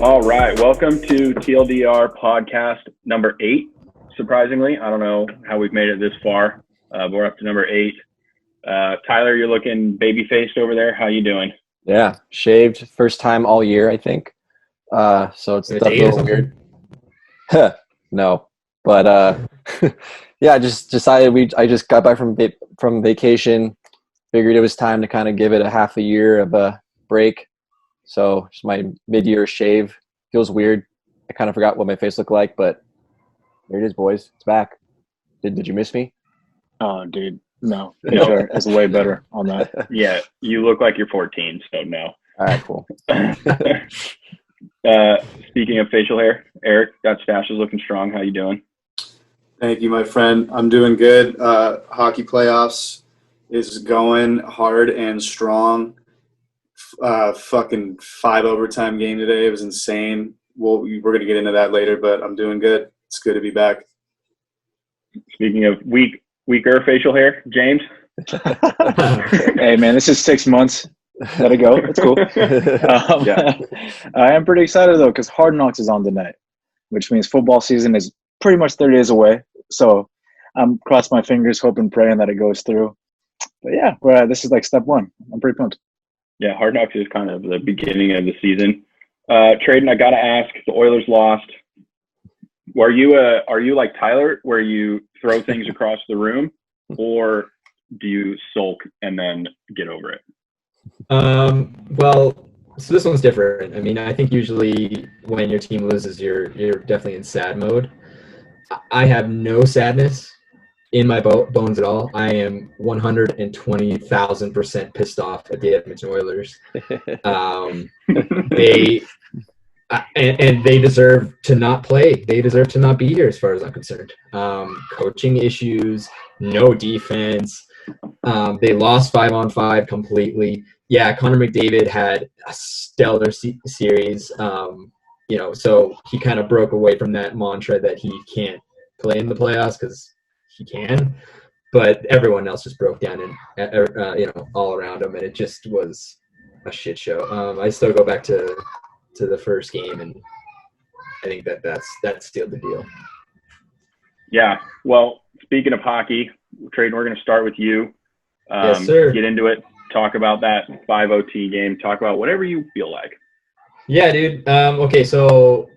All right, welcome to TLDR podcast number 8. Surprisingly, I don't know how we've made it this far, but we're up to number 8. Tyler, you're looking baby-faced over there. How you doing? Yeah, shaved first time all year, I think. So it's a little weird. No, but yeah, I just decided I just got back from vacation. Figured it was time to kind of give it a half a year of a break. So just my mid-year shave feels weird. I kind of forgot what my face looked like, but there it is, boys. It's back. Did you miss me? Oh, dude, no. Sure, it's way better on that. Yeah, you look like you're 14, so no. All right, cool. Speaking of facial hair, Eric, that stash is looking strong. How you doing? Thank you, my friend. I'm doing good. Hockey playoffs is going hard and strong. Fucking 5 overtime game today. It was insane. We're going to get into that later, but I'm doing good. It's good to be back. Speaking of weaker facial hair, James? Hey, man, this is 6 months. Let it go. It's cool. Yeah. I am pretty excited, though, because Hard Knocks is on tonight, which means football season is pretty much 30 days away. So I'm crossing my fingers, hoping, praying that it goes through. But yeah, this is like step one. I'm pretty pumped. Yeah, Hard Knocks is kind of the beginning of the season. Tradon, I got to ask, the Oilers lost. Are you like Tyler, where you throw things across the room, or do you sulk and then get over it? Well, so this one's different. I mean, I think usually when your team loses, you're definitely in sad mode. I have no sadness in my bones at all. I am 120,000% pissed off at the Edmonton Oilers. They deserve to not play. They deserve to not be here, as far as I'm concerned. Coaching issues, no defense. They lost 5-on-5 completely. Yeah, Connor McDavid had a stellar series. So he kind of broke away from that mantra that he can't play in the playoffs because he can, but everyone else just broke down and all around him, and it just was a shit show. I still go back to the first game, and I think that's still the deal. Yeah. Well, speaking of hockey, Tradon, we're going to start with you. Yes, sir. Get into it. Talk about that 5 OT game. Talk about whatever you feel like. Yeah, dude. Okay, so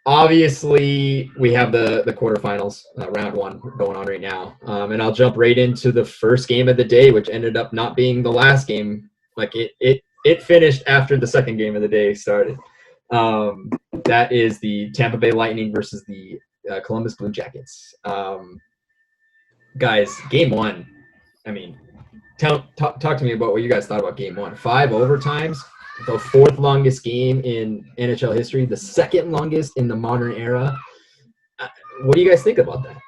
obviously we have the quarterfinals, round 1 going on right now. And I'll jump right into the first game of the day, which ended up not being the last game. Like it finished after the second game of the day started. That is the Tampa Bay Lightning versus the Columbus Blue Jackets. Guys, game 1. I mean, talk to me about what you guys thought about game 1. 5 overtimes. The 4th longest game in NHL history, the 2nd longest in the modern era. What do you guys think about that?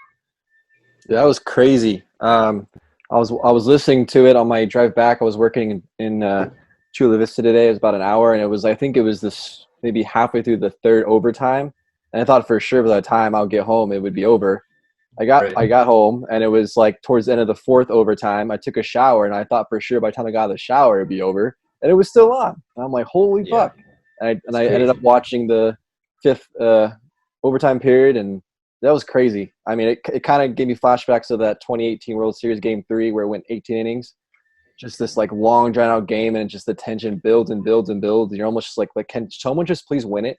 That was crazy. I was listening to it on my drive back. I was working in Chula Vista today. It was about an hour, and I think it was this maybe halfway through the 3rd overtime. And I thought for sure by the time I'll get home it would be over. I got home, and it was like towards the end of the 4th overtime. I took a shower, and I thought for sure by the time I got out of the shower it'd be over. And it was still on. And I'm like, holy fuck. And I ended up watching the 5th overtime period, and that was crazy. I mean, it kind of gave me flashbacks of that 2018 World Series Game 3 where it went 18 innings. Just this, like, long, drawn-out game, and just the tension builds and builds and builds. You're almost just like, can someone just please win it?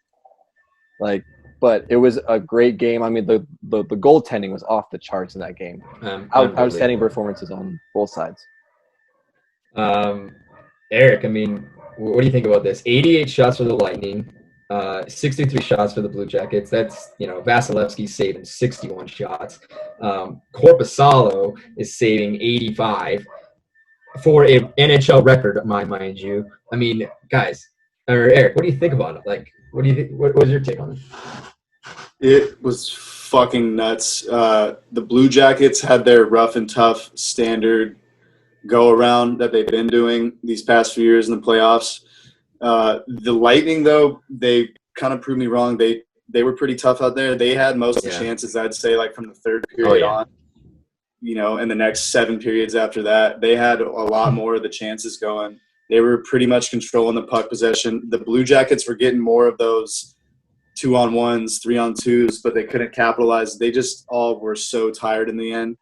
Like, but it was a great game. I mean, the goaltending was off the charts in that game. Outstanding performances on both sides. Eric, I mean, what do you think about this? 88 shots for the Lightning, 63 shots for the Blue Jackets. That's, Vasilevsky's saving 61 shots. Korpisalo is saving 85 for an NHL record, mind you. I mean, guys, or Eric, what do you think about it? Like, what do you think? What was your take on it? It was fucking nuts. The Blue Jackets had their rough and tough standard go around that they've been doing these past few years in the playoffs. The Lightning, though, they kind of proved me wrong. They were pretty tough out there. They had most of the chances, I'd say, like from the 3rd period on. And the next 7 periods after that, they had a lot more of the chances going. They were pretty much controlling the puck possession. The Blue Jackets were getting more of those 2-on-1s, 3-on-2s, but they couldn't capitalize. They just all were so tired in the end.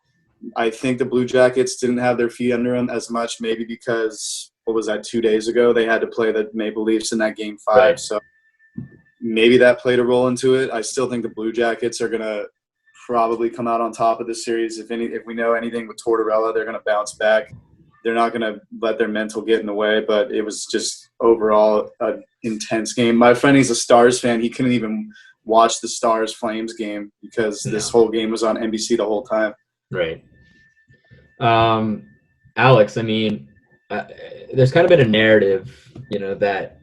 I think the Blue Jackets didn't have their feet under them as much, maybe because, 2 days ago, they had to play the Maple Leafs in that Game 5. Right. So maybe that played a role into it. I still think the Blue Jackets are going to probably come out on top of this series. If we know anything with Tortorella, they're going to bounce back. They're not going to let their mental get in the way, but it was just overall an intense game. My friend, he's a Stars fan. He couldn't even watch the Stars-Flames game because this whole game was on NBC the whole time. Right. Alex, I mean, there's kind of been a narrative, that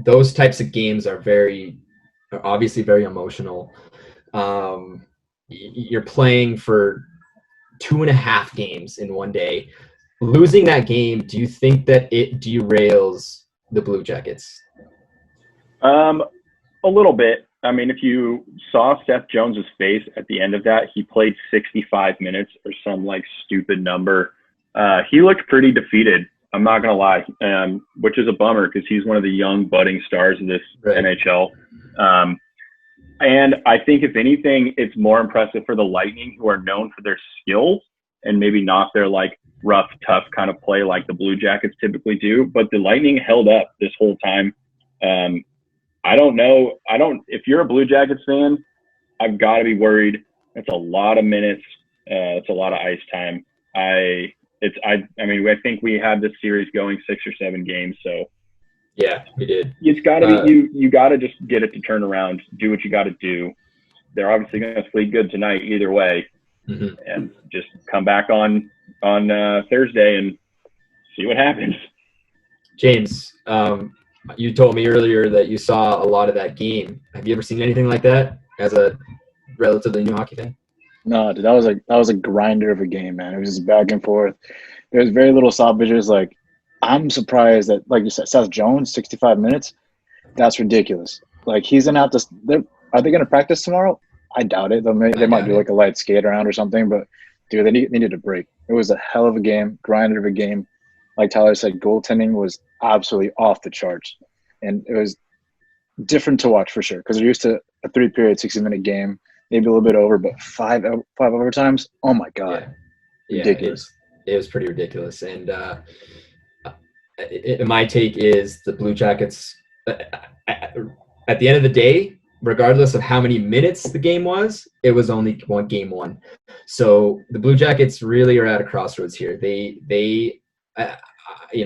those types of games are obviously very emotional. You're playing for 2.5 games in one day. Losing that game, do you think that it derails the Blue Jackets? A little bit. I mean, if you saw Seth Jones's face at the end of that, he played 65 minutes or some stupid number. He looked pretty defeated. I'm not going to lie, which is a bummer because he's one of the young budding stars of this NHL. And I think if anything, it's more impressive for the Lightning, who are known for their skills and maybe not their rough, tough kind of play like the Blue Jackets typically do. But the Lightning held up this whole time. I don't know. If you're a Blue Jackets fan, I've got to be worried. It's a lot of minutes. It's a lot of ice time. I think we had this series going 6 or 7 games. So yeah, we did. It's got to be, you got to just get it to turn around, do what you got to do. They're obviously going to sleep good tonight either way. Mm-hmm. And just come back on Thursday and see what happens. James, you told me earlier that you saw a lot of that game. Have you ever seen anything like that as a relatively new hockey fan? No, dude, that was a grinder of a game, man. It was just back and forth. There's very little stoppages. I'm surprised that, like you said, Seth Jones, 65 minutes. That's ridiculous. He's gonna have to. Are they gonna practice tomorrow? I doubt it. They might do a light skate around or something. But dude, they needed a break. It was a hell of a game, grinder of a game. Like Tyler said, goaltending was absolutely off the charts, and it was different to watch for sure because they're used to a 3-period, 60-minute game, maybe a little bit over, but five overtimes. Oh my god, ridiculous! It was pretty ridiculous. And my take is the Blue Jackets. At the end of the day, regardless of how many minutes the game was, it was only game one. So the Blue Jackets really are at a crossroads here.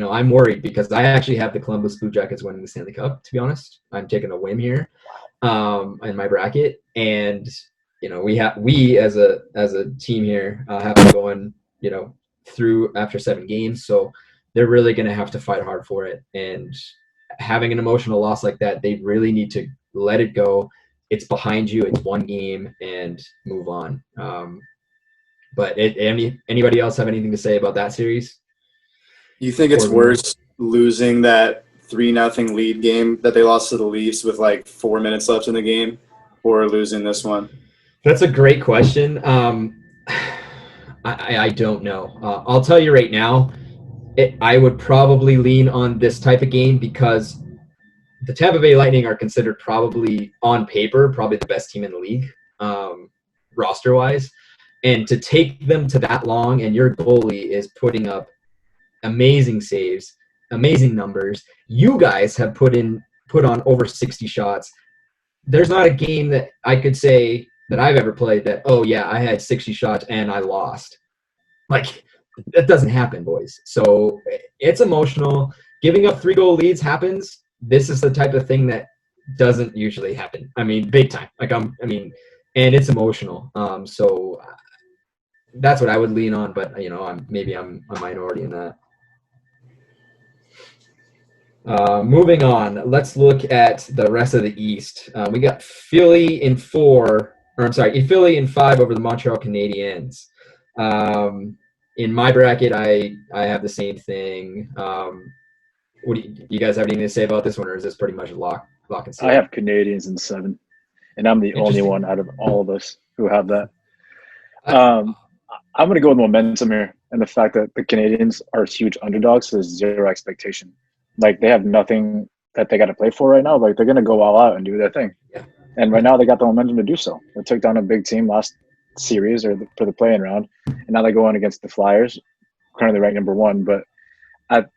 I'm worried because I actually have the Columbus Blue Jackets winning the Stanley Cup, to be honest. I'm taking a whim here in my bracket. And, we as a team here have been going, through after 7 games. So they're really going to have to fight hard for it. And having an emotional loss like that, they really need to let it go. It's behind you. It's one game and move on. But anybody else have anything to say about that series? You think it's worse losing that 3-0 lead game that they lost to the Leafs with 4 minutes left in the game, or losing this one? That's a great question. I don't know. I'll tell you right now, I would probably lean on this type of game because the Tampa Bay Lightning are considered probably on paper, probably the best team in the league, roster-wise. And to take them to that long and your goalie is putting up amazing saves, amazing numbers. You guys have put on over 60 shots. There's not a game that I could say that I've ever played that, oh yeah, I had 60 shots and I lost. That doesn't happen, boys. So it's emotional. Giving up 3-goal leads happens. This is the type of thing that doesn't usually happen. I mean, big time. And it's emotional. So that's what I would lean on, but I'm a minority in that. Moving on, let's look at the rest of the East. We got Philly in 5 over the Montreal Canadiens. In my bracket, I have the same thing. What do you guys have anything to say about this one, or is this pretty much lock and seal? I have Canadians in 7, and I'm the only one out of all of us who have that. I'm going to go with momentum here and the fact that the Canadians are huge underdogs, so there's zero expectation. Like they have nothing that they got to play for right now. Like they're gonna go all out and do their thing. Yeah. And right now they got the momentum to do so. They took down a big team last series for the play-in round, and now they go on against the Flyers, currently ranked number 1. But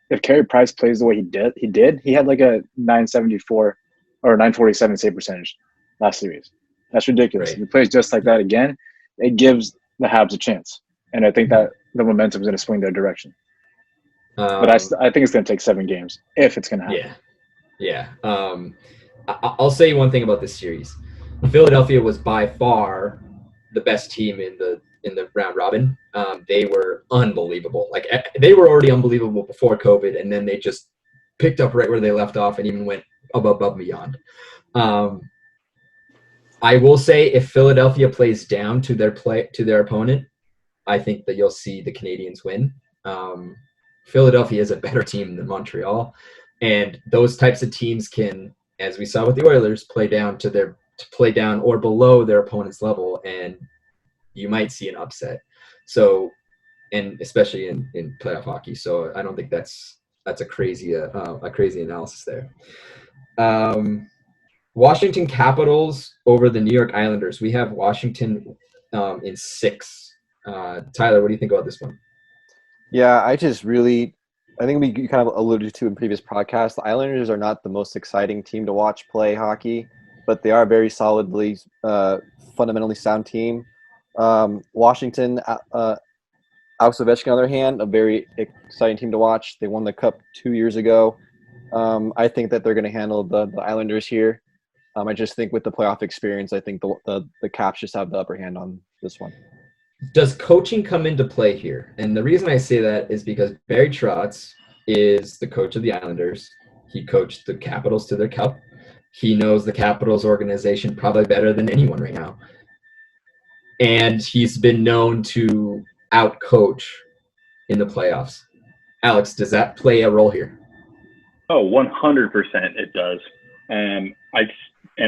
if Carey Price plays the way he had like a 974 or 947 save percentage last series. That's ridiculous. Right. If he plays just like that again, it gives the Habs a chance. And I think that the momentum is going to swing their direction. But I think it's going to take 7 games if it's going to happen. Yeah. I'll say one thing about this series. Philadelphia was by far the best team in the round robin. They were unbelievable. Like they were already unbelievable before COVID, and then they just picked up right where they left off and even went above and beyond. I will say if Philadelphia plays down to their opponent, I think that you'll see the Canadiens win. Philadelphia is a better team than Montreal, and those types of teams can, as we saw with the Oilers, play down or below their opponent's level, and you might see an upset. So, and especially in playoff hockey. So I don't think that's a crazy analysis there. Washington Capitals over the New York Islanders. We have Washington in 6. Tyler, what do you think about this one? Yeah, I think we kind of alluded to in previous podcasts, the Islanders are not the most exciting team to watch play hockey, but they are a very solidly, fundamentally sound team. Washington, Alex Ovechkin, on the other hand, a very exciting team to watch. They won the Cup 2 years ago. I think that they're going to handle the Islanders here. I just think with the playoff experience, I think the Caps just have the upper hand on this one. Does coaching come into play here? And the reason I say that is because Barry Trotz is the coach of the Islanders. He coached the Capitals to their Cup. He knows the Capitals organization probably better than anyone right now. And he's been known to outcoach in the playoffs. Alex, does that play a role here? Oh, 100% it does.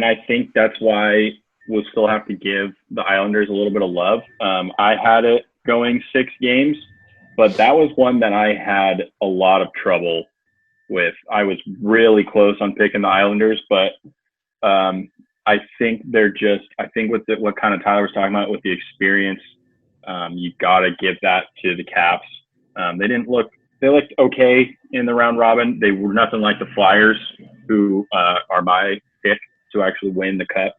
I think that's why we'll still have to give the Islanders a little bit of love. I had it going 6 games, but that was one that I had a lot of trouble with. I was really close on picking the Islanders, but I think with what kind of Tyler was talking about with the experience, you got to give that to the Caps. They looked okay in the round robin. They were nothing like the Flyers, who are my pick to actually win the Cup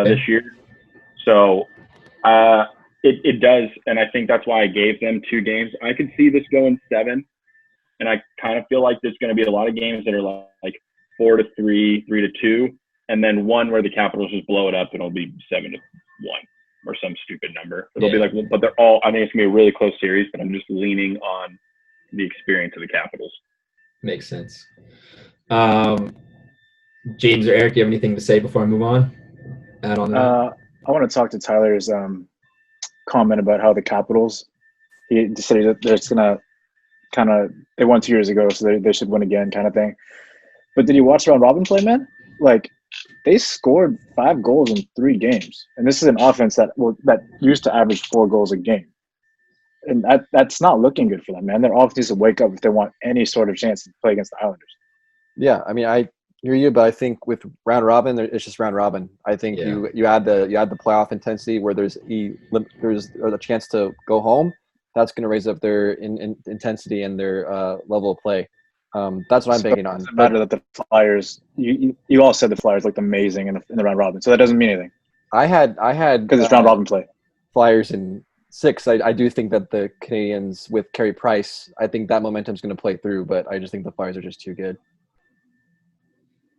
this year. So it does, and I think that's why I gave them 2 games. I could see this going 7, and I kind of feel like there's going to be a lot of games that are like 4-3, 3-2, and then one where the Capitals just blow it up and it'll be 7-1 or some stupid number. It'll be like, but they're all. I think it's gonna be a really close series, but I'm just leaning on the experience of the Capitals. Makes sense. James or Eric, do you have anything to say before I move on? Add on that. I want to talk to Tyler's comment about how the Capitals, he said that they're just going to they won 2 years ago, so they should win again kind of thing. But did you watch round robin play, man? Like, they scored 5 goals in 3 games. And this is an offense that used to average 4 goals a game. And that's not looking good for them, man. Their offense needs to wake up if they want any sort of chance to play against the Islanders. Yeah, I mean, I hear you, but I think with round robin, it's just round robin. I think you add the playoff intensity where there's a chance to go home. That's going to raise up their intensity and their level of play. That's what I'm banking on. It doesn't matter that the Flyers. You all said the Flyers looked amazing in the round robin, so that doesn't mean anything. I had because it's round robin play. Flyers in 6. I do think that the Canadiens with Carey Price, I think that momentum's going to play through, but I just think the Flyers are just too good.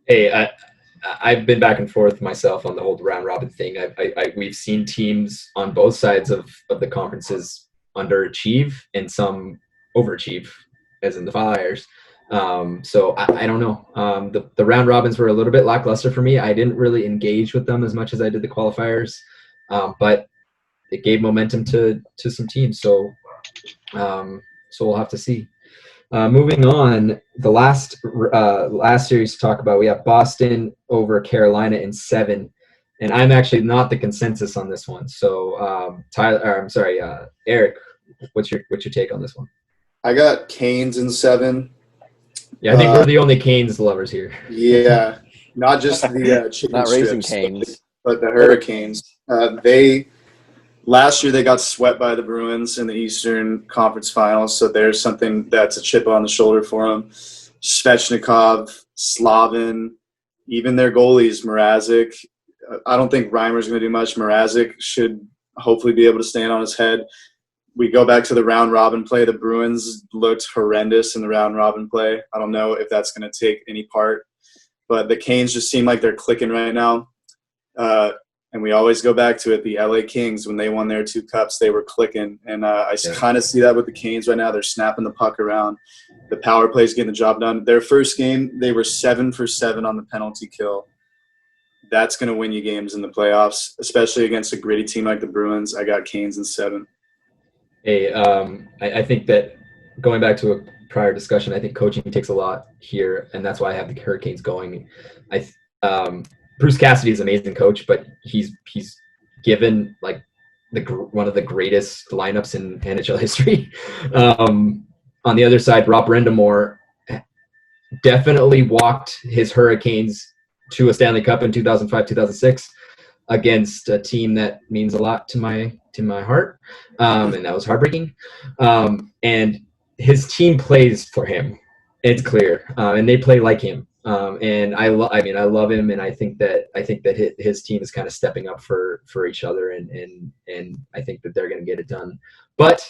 Hey, I've been back and forth myself on the whole round robin thing. We've seen teams on both sides of the conferences underachieve and some overachieve, as in the Flyers. So I don't know. The round robins were a little bit lackluster for me. I didn't really engage with them as much as I did the qualifiers, but it gave momentum to some teams. So we'll have to see. Moving on, the last series to talk about, we have Boston over Carolina in 7, and I'm actually not the consensus on this one. So Eric, what's your take on this one? I got Canes in 7. Yeah, I think we're the only Canes lovers here. Yeah, not just the chicken Not Raising strips, Canes. but the Hurricanes. Last year they got swept by the Bruins in the Eastern Conference Finals, so there's something that's a chip on the shoulder for them. Svechnikov, Slavin, even their goalies, Mrazek. I don't think Reimer's going to do much. Mrazek should hopefully be able to stand on his head. We go back to the round robin play. The Bruins looked horrendous in the round robin play. I don't know if that's going to take any part, but the Canes just seem like they're clicking right now. And we always go back to it. The LA Kings, when they won their 2 cups, they were clicking. And I kind of see that with the Canes right now. They're snapping the puck around. The power play is getting the job done. Their first game, they were 7 for 7 on the penalty kill. That's going to win you games in the playoffs, especially against a gritty team like the Bruins. I got Canes in 7. Hey, I think that going back to a prior discussion, I think coaching takes a lot here, and that's why I have the Hurricanes going. Bruce Cassidy is an amazing coach, but he's given like one of the greatest lineups in NHL history. On the other side, Rob Brindamore definitely walked his Hurricanes to a Stanley Cup in 2005-2006 against a team that means a lot to my heart, and that was heartbreaking. And his team plays for him. It's clear, and they play like him. And I love him, and I think that his team is kind of stepping up for each other, and I think that they're going to get it done. But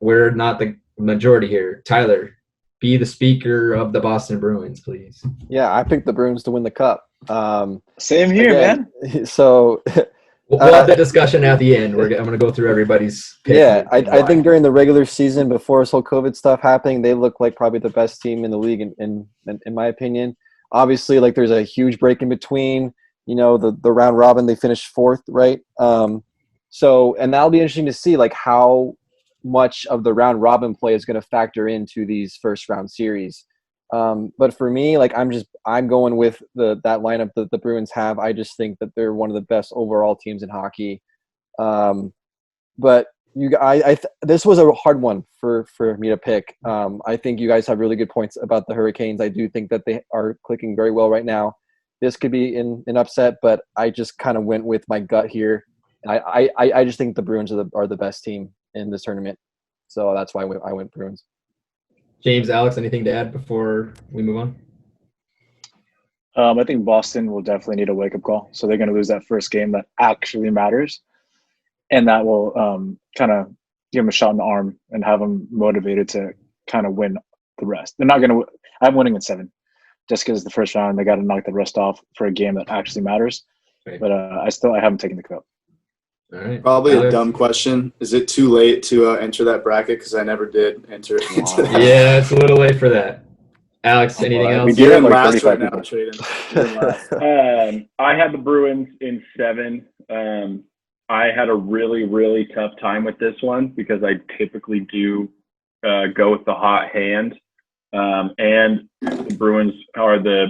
we're not the majority here. Tyler, be the speaker of the Boston Bruins, please. Yeah, I picked the Bruins to win the cup. Same here, man. So we'll have that discussion at the end. I'm going to go through everybody's pick. Yeah, I think during the regular season, before this whole COVID stuff happening, they look like probably the best team in the league, in my opinion. Obviously, like there's a huge break in between. You know, the round robin, they finished 4th, right? So, and that'll be interesting to see like how much of the round robin play is going to factor into these first round series. But for me, like I'm going with that lineup that the Bruins have. I just think that they're one of the best overall teams in hockey. But this was a hard one for me to pick. I think you guys have really good points about the Hurricanes. I do think that they are clicking very well right now. This could be an upset, but I just kind of went with my gut here. I just think the Bruins are the best team in this tournament. So that's why I went Bruins. James, Alex, anything to add before we move on? I think Boston will definitely need a wake-up call. So they're going to lose that first game that actually matters. And that will kind of give them a shot in the arm and have them motivated to kind of win the rest. They're not going to – I'm winning in 7 just because the first round they got to knock the rest off for a game that actually matters. Right. But I haven't taken the cup. All right. Probably a dumb question. Is it too late to enter that bracket? Because I never did enter into that. Yeah, it's a little late for that. Alex, anything else? You're in last right now, Tradon. I had the Bruins in 7. I had a really, really tough time with this one because I typically do go with the hot hand. And the Bruins are the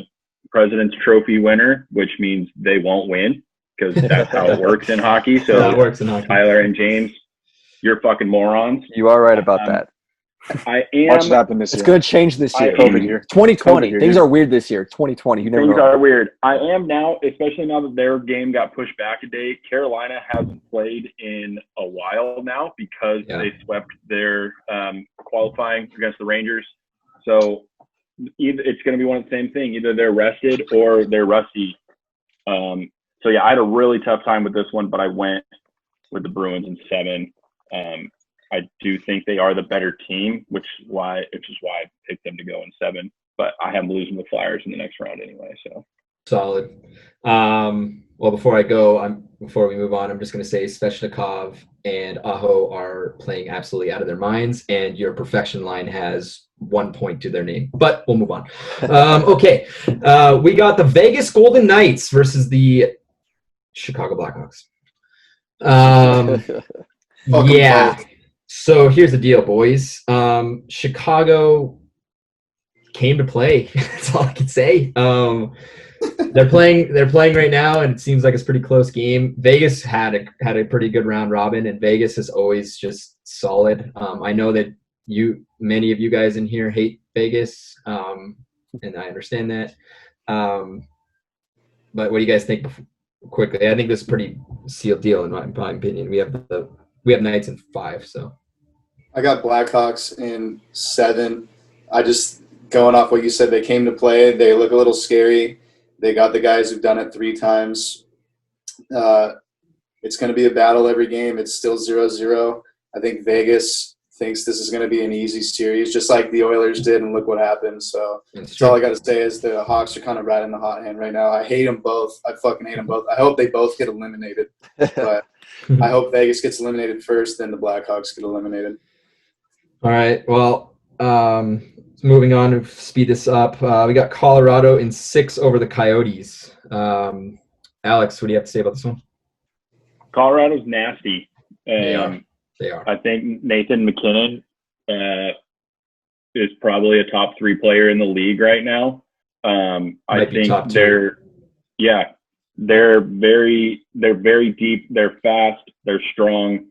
President's Trophy winner, which means they won't win because that's how it works in hockey. So that works in hockey. Tyler and James, you're fucking morons. You are right about that. I am. Watch it happen this year. It's going to change this year. COVID year. 2020. Things are weird this year. 2020. You never know. Things are weird. I am now, especially now that their game got pushed back a day. Carolina hasn't played in a while now because they swept their qualifying against the Rangers. So it's going to be one of the same thing. Either they're rested or they're rusty. So yeah, I had a really tough time with this one, but I went with the Bruins in 7. I do think they are the better team, which is why I picked them to go in 7. But I have them losing the Flyers in the next round anyway. So solid. Well, before we move on, I'm just going to say Svechnikov and Aho are playing absolutely out of their minds, and your perfection line has 1 point to their name. But we'll move on. Okay, we got the Vegas Golden Knights versus the Chicago Blackhawks. Yeah. So here's the deal, boys. Chicago came to play. That's all I can say. They're playing right now, and it seems like it's a pretty close game. Vegas had a pretty good round robin, and Vegas is always just solid. I know that many of you guys in here hate Vegas. and I understand that. But what do you guys think quickly? I think this is a pretty sealed deal in my opinion. We have Knights in 5, so. I got Blackhawks in 7. I just, going off what you said, they came to play. They look a little scary. They got the guys who've done it 3 times. It's going to be a battle every game. It's still 0-0. I think Vegas thinks this is going to be an easy series, just like the Oilers did, and look what happened. So that's all I got to say is the Hawks are kind of riding the hot hand right now. I hate them both. I fucking hate them both. I hope they both get eliminated. But I hope Vegas gets eliminated first, then the Blackhawks get eliminated. All right. Well, moving on to speed this up. We got Colorado in 6 over the Coyotes. Alex, what do you have to say about this one? Colorado's nasty. They are. I think Nathan McKinnon is probably a top 3 player in the league right now. I think they're very deep. They're fast. They're strong.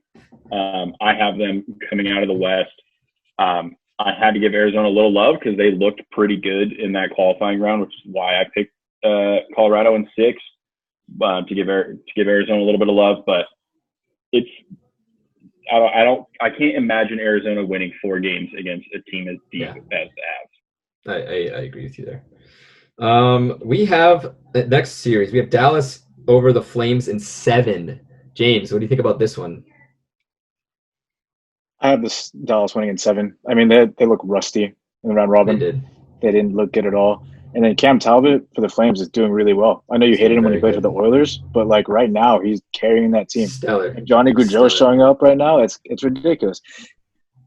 I have them coming out of the West. I had to give Arizona a little love because they looked pretty good in that qualifying round, which is why I picked Colorado in 6 to give Arizona a little bit of love. But I can't imagine Arizona winning 4 games against a team as deep as the Avs. I agree with you there. We have the next series. We have Dallas over the Flames in 7. James, what do you think about this one? I have this Dallas winning in 7. I mean, they look rusty in the round robin. They didn't look good at all. And then Cam Talbot for the Flames is doing really well. I know you hated him when he played for the Oilers, but like right now he's carrying that team. Stellar. And Johnny Gaudreau showing up right now. It's ridiculous.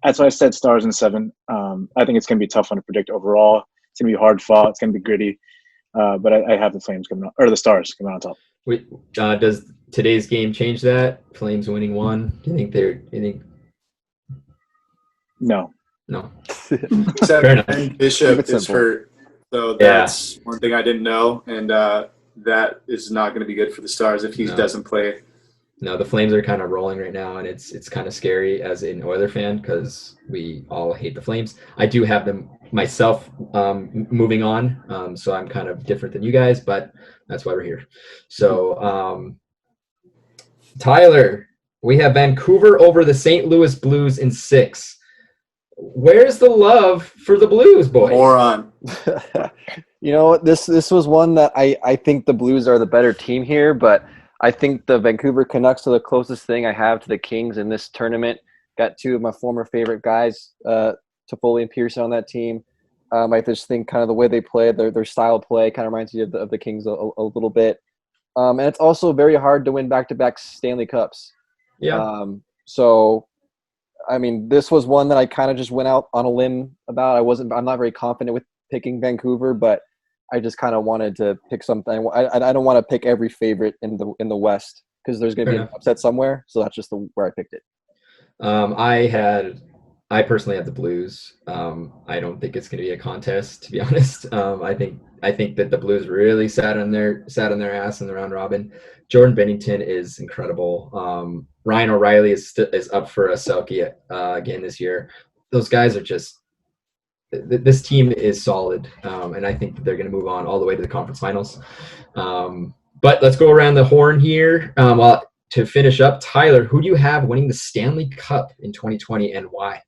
That's why I said Stars in 7. I think it's going to be a tough one to predict overall. It's going to be hard fought. It's going to be gritty. But I have the Flames coming out, or the Stars coming out on top. Wait, does today's game change that? Flames winning 1? Do you think? No. Except Ben Bishop is hurt. So that's one thing I didn't know, and that is not going to be good for the Stars if he doesn't play. No, the Flames are kind of rolling right now, and it's kind of scary as an Oiler fan because we all hate the Flames. I do have them myself moving on, so I'm kind of different than you guys, but that's why we're here. So, Tyler, we have Vancouver over the St. Louis Blues in 6. Where's the love for the Blues, boys? Moron. You know, this was one that I think the Blues are the better team here, but I think the Vancouver Canucks are the closest thing I have to the Kings in this tournament. Got 2 of my former favorite guys, Toffoli and Pearson, on that team. I just think kind of the way they play, their style of play kind of reminds me of the Kings a little bit. And it's also very hard to win back-to-back Stanley Cups. Yeah. So, I mean, this was one that I kind of just went out on a limb about. I'm not very confident with picking Vancouver, but I just kind of wanted to pick something. I don't want to pick every favorite in the West because there's going to be an upset somewhere. So that's just where I picked it. I personally have the Blues. I don't think it's going to be a contest, to be honest. I think that the Blues really sat on their ass in the round robin. Jordan Bennington is incredible. Ryan O'Reilly is up for a Selke again this year. Those guys are just – this team is solid, and I think that they're going to move on all the way to the conference finals. But let's go around the horn here. To finish up, Tyler, who do you have winning the Stanley Cup in 2020 and why?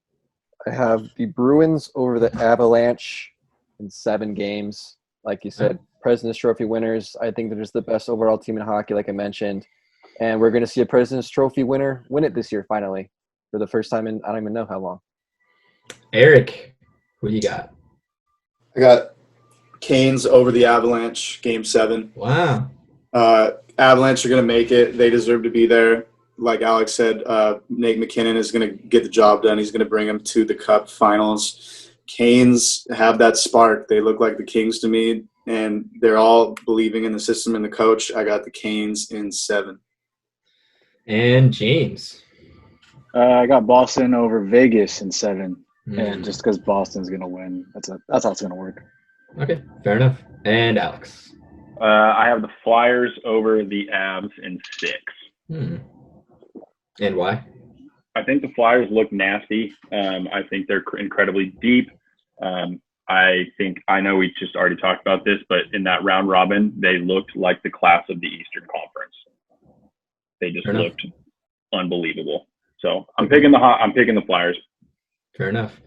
I have the Bruins over the Avalanche in 7 games. Like you said, President's Trophy winners. I think they're just the best overall team in hockey, like I mentioned. And we're going to see a President's Trophy winner win it this year, finally, for the first time in I don't even know how long. Eric, who do you got? I got Canes over the Avalanche, Game 7. Wow. Avalanche are going to make it. They deserve to be there. Like Alex said, Nate McKinnon is going to get the job done. He's going to bring them to the Cup finals. Canes have that spark. They look like the Kings to me, and they're all believing in the system and the coach. I got the Canes in 7. And James? I got Boston over Vegas in 7. And just because Boston's going to win, that's how it's going to work. Okay, fair enough. And Alex? I have the Flyers over the Avs in 6. And why? I think the Flyers look nasty. I think they're incredibly deep. I I think I know we just already talked about this, but in that round robin, they looked like the class of the Eastern Conference. They just looked unbelievable. So I'm picking the Flyers. Fair enough.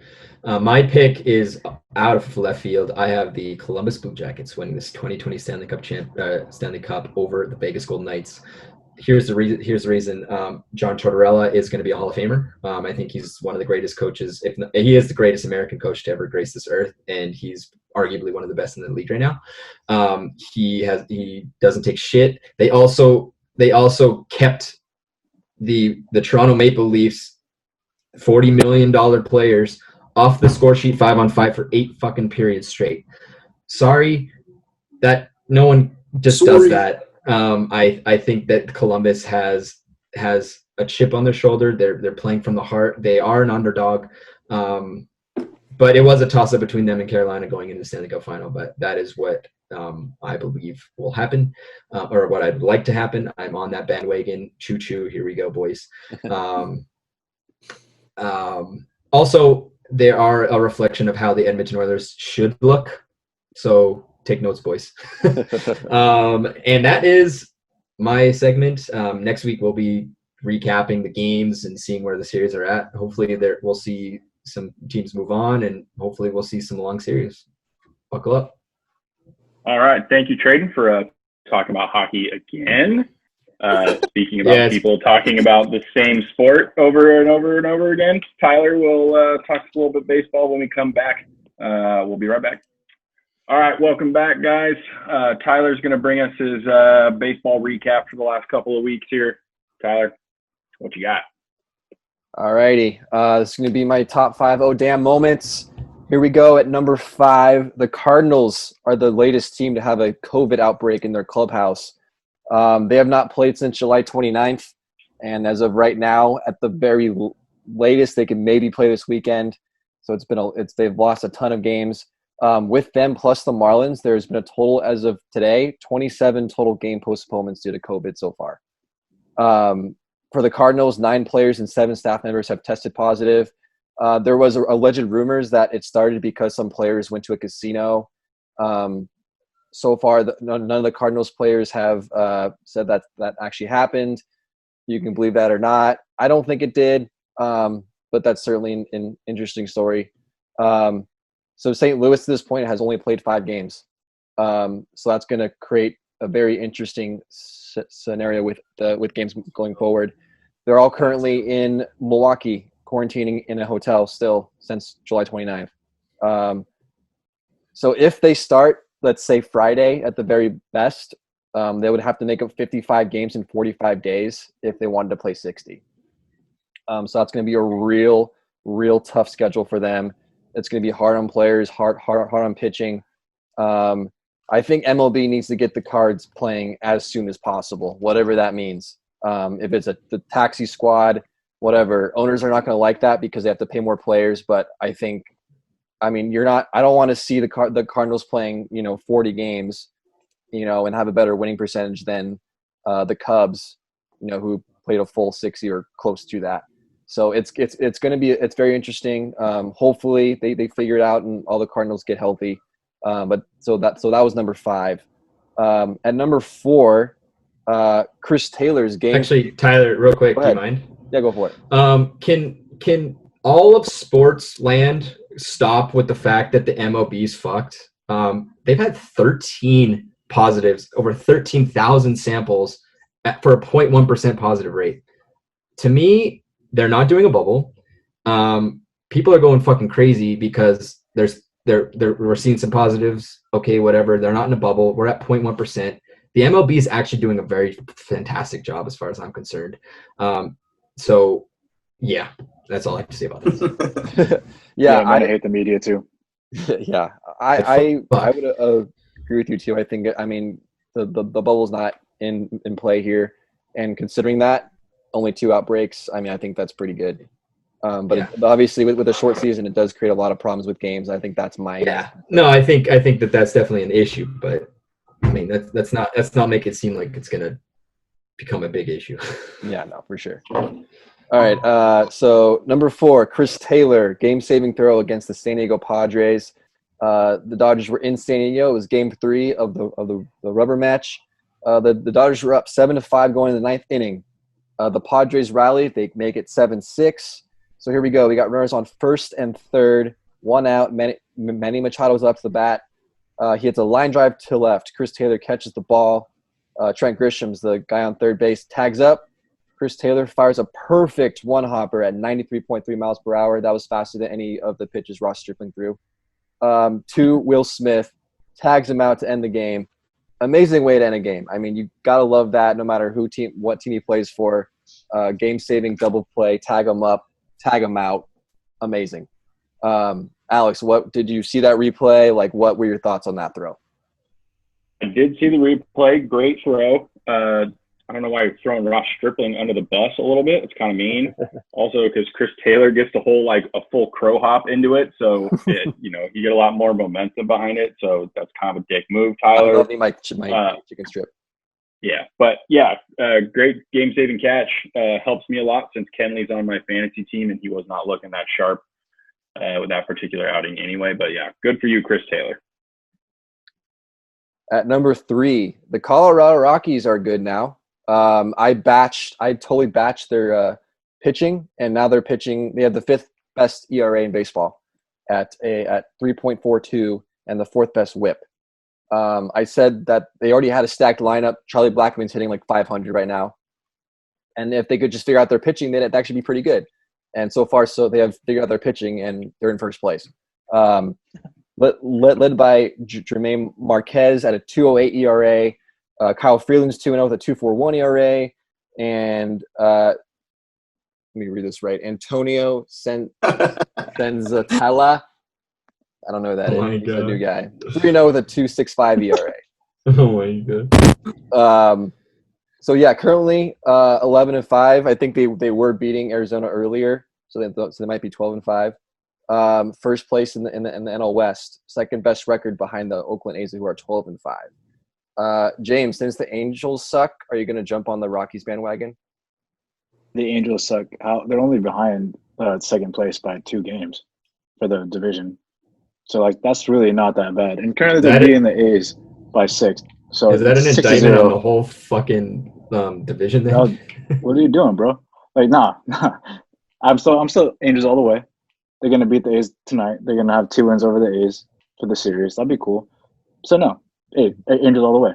My pick is out of left field. I have the Columbus Blue Jackets winning this 2020 Stanley Cup over the Vegas Golden Knights. Here's the reason. John Tortorella is going to be a Hall of Famer. I think he's one of the greatest coaches. He is the greatest American coach to ever grace this earth, and he's arguably one of the best in the league right now. He doesn't take shit. They also kept the Toronto Maple Leafs $40 million players off the score sheet 5-on-5 for 8 fucking periods straight. Sorry that no one just does that. I think that Columbus has a chip on their shoulder. They're playing from the heart. They are an underdog. But it was a toss-up between them and Carolina going into the Stanley Cup final. But that is what I believe will happen, or what I'd like to happen. I'm on that bandwagon. Choo-choo. Here we go, boys. Also, they are a reflection of how the Edmonton Oilers should look. So take notes, boys. And that is my segment. Next week, we'll be recapping the games and seeing where the series are at. Hopefully, we'll see some teams move on, and hopefully we'll see some long series. Buckle up. All right. Thank you, Tradon, for talking about hockey again. Speaking about people talking about the same sport over and over and over again, Tyler will talk a little bit baseball when we come back. We'll be right back. All right, welcome back, guys. Tyler's going to bring us his baseball recap for the last couple of weeks here. Tyler, what you got? All righty. This is going to be my top 5 oh damn moments. Here we go at number 5. The Cardinals are the latest team to have a COVID outbreak in their clubhouse. They have not played since July 29th, and as of right now, at the very latest, they can maybe play this weekend. So they've lost a ton of games. With them plus the Marlins, there's been a total as of today, 27 total game postponements due to COVID so far. For the Cardinals, 9 players and 7 staff members have tested positive. There was alleged rumors that it started because some players went to a casino. So far, none of the Cardinals players have said that actually happened. You can believe that or not. I don't think it did, but that's certainly an interesting story. So St. Louis at this point has only played 5 games. So that's going to create a very interesting scenario with games going forward. They're all currently in Milwaukee, quarantining in a hotel still since July 29th. So if they start, let's say Friday at the very best, they would have to make up 55 games in 45 days if they wanted to play 60. So that's going to be a real tough schedule for them. It's going to be hard on players, hard on pitching. I think MLB needs to get the Cards playing as soon as possible, whatever that means. If it's the taxi squad, whatever. Owners are not going to like that because they have to pay more players. But I don't want to see the Cardinals playing 40 games, and have a better winning percentage than the Cubs, who played a full 60 or close to that. So it's very interesting. Hopefully they figure it out and all the Cardinals get healthy. But so that was number 5. At number 4, Chris Taylor's game. Actually, Tyler, real quick, do you mind? Yeah, go for it. Can all of sports land stop with the fact that the MLB's fucked? They've had 13 positives, over 13,000 samples for a 0.1% positive rate. To me, they're not doing a bubble. People are going fucking crazy because we're seeing some positives. Okay, whatever. They're not in a bubble. We're at 0.1%. The MLB is actually doing a very fantastic job as far as I'm concerned. So, yeah, that's all I have to say about this. I hate the media too. Yeah, I would agree with you too. I think the bubble's not in play here, and considering that only 2 outbreaks, I think that's pretty good. But obviously with a short season, it does create a lot of problems with games. I think that's my No, I think that's definitely an issue, but that's not make it seem like it's gonna become a big issue. Yeah, no, for sure. All right, so number 4, Chris Taylor, game-saving throw against the San Diego Padres. The Dodgers were in San Diego. It was Game 3 of the rubber match. The Dodgers were up 7-5 going into the ninth inning. The Padres rallied. They make it 7-6. So here we go. We got runners on first and third. 1 out. Manny Machado's up to the bat. He hits a line drive to left. Chris Taylor catches the ball. Trent Grisham's the guy on third base. Tags up. Chris Taylor fires a perfect one-hopper at 93.3 miles per hour. That was faster than any of the pitches Ross Stripling threw. To Will Smith. Tags him out to end the game. Amazing way to end a game. I mean, you got to love that no matter what team he plays for. Game-saving double play. Tag him up. Tag him out. Amazing. Alex, what did you see that replay? Like, what were your thoughts on that throw? I did see the replay. Great throw. I don't know why you're throwing Ross Stripling under the bus a little bit. It's kind of mean. Also, because Chris Taylor gets to hold like a full crow hop into it, so you get a lot more momentum behind it. So that's kind of a dick move, Tyler. I love my chicken strip. Yeah, but great game-saving catch. Helps me a lot since Kenley's on my fantasy team and he was not looking that sharp with that particular outing anyway. But yeah, good for you, Chris Taylor. At number 3, the Colorado Rockies are good now. I totally batched their pitching, and now they're pitching. They have the 5th best ERA in baseball at 3.42 and the 4th best WHIP. I said that they already had a stacked lineup. Charlie Blackmon's hitting like 500 right now, and if they could just figure out their pitching, then it'd actually be pretty good. And so far, they have figured out their pitching, and they're in first place. Led by Jermaine Marquez at a 2.08 ERA. Kyle Freeland's 2-0 with a 2.41 ERA. And let me read this right. Antonio Senzatella. I don't know who that is. He's a new guy. 3-0 with a 2.65 ERA. Oh my god. So yeah, currently 11-5. I think they were beating Arizona earlier, so they might be 12-5. First place in the NL West, second best record behind the Oakland A's, who are 12-5. James, since the Angels suck, are you going to jump on the Rockies bandwagon? The Angels suck. They're only behind second place by 2 games for the division. So like that's really not that bad. And currently they're beating the A's by 6. So is that an indictment on the whole fucking division thing? No, what are you doing, bro? Like, nah. I'm still Angels all the way. They're gonna beat the A's tonight. They're gonna have 2 wins over the A's for the series. That'd be cool. So no, Angels all the way.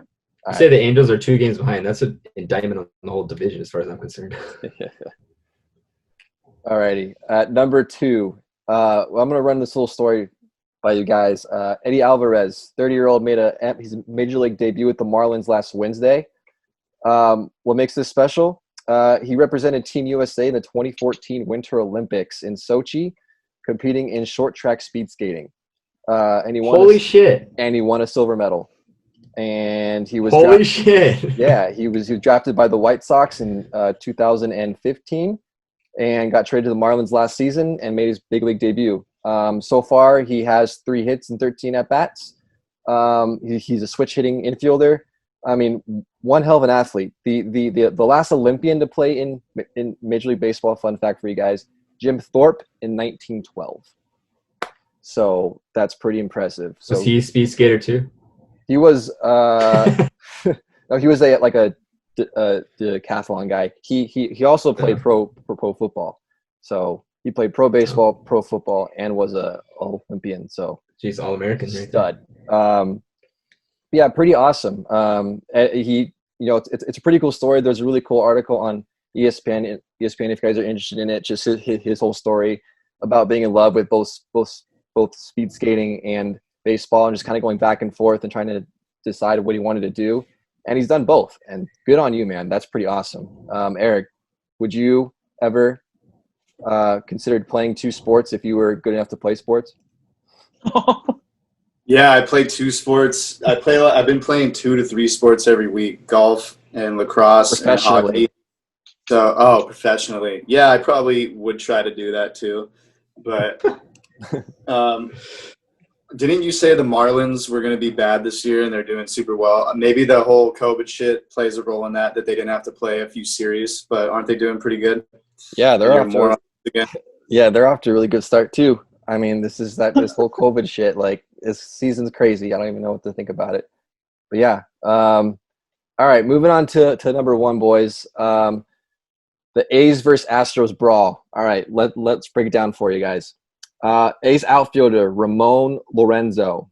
You say the Angels are 2 games behind. That's an indictment on the whole division, as far as I'm concerned. Alrighty. At number 2, I'm gonna run this little story by you guys. Eddie Alvarez, 30-year-old, made his major league debut with the Marlins last Wednesday. What makes this special? He represented Team USA in the 2014 Winter Olympics in Sochi, competing in short track speed skating. And he won And he won a silver medal. And he was he was drafted by the White Sox in 2015 and got traded to the Marlins last season and made his big league debut. So far, he has 3 hits and 13 at-bats. He's a switch-hitting infielder. I mean, one hell of an athlete. The last Olympian to play in Major League Baseball, fun fact for you guys, Jim Thorpe in 1912. So that's pretty impressive. So was he a speed skater too? He was no, he was a decathlon guy. He also played pro football. So he played pro baseball, pro football, and was a Olympian. So he's All-American, stud. Yeah, pretty awesome. It's a pretty cool story. There's a really cool article on ESPN. If you guys are interested in it, just his whole story about being in love with both speed skating and baseball, and just kind of going back and forth and trying to decide what he wanted to do. And he's done both. And good on you, man. That's pretty awesome. Eric, would you ever considered playing 2 sports if you were good enough to play sports? Yeah, I played 2 sports. I've been playing 2 to 3 sports every week: golf and lacrosse and hockey. So, professionally, yeah, I probably would try to do that too. But didn't you say the Marlins were going to be bad this year and they're doing super well? Maybe the whole COVID shit plays a role in that they didn't have to play a few series, but aren't they doing pretty good? Yeah, they're off to a really good start too. I mean, this whole COVID shit, like, This season's crazy. I don't even know what to think about it. But yeah. All right, moving on to number one, boys. The A's versus Astros brawl. All right, let's break it down for you guys. A's outfielder Ramon Laureano.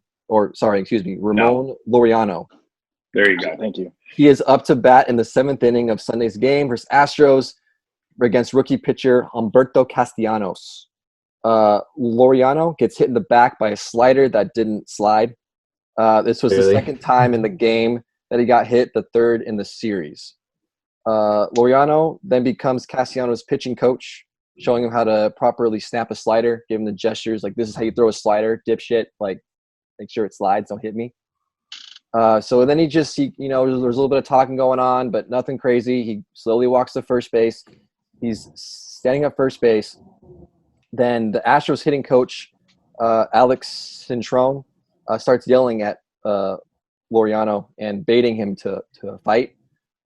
There you go. Thank you. He is up to bat in the 7th inning of Sunday's game versus Astros against rookie pitcher Humberto Castellanos. Laureano gets hit in the back by a slider that didn't slide. This was the second time in the game that he got hit, the third in the series. Laureano then becomes Castellanos' pitching coach, showing him how to properly snap a slider, give him the gestures, like, this is how you throw a slider, dipshit, like, make sure it slides, don't hit me. So then there's a little bit of talking going on, but nothing crazy. He slowly walks to first base. He's standing at first base. Then the Astros hitting coach, Alex Cintron, starts yelling at Laureano and baiting him to fight.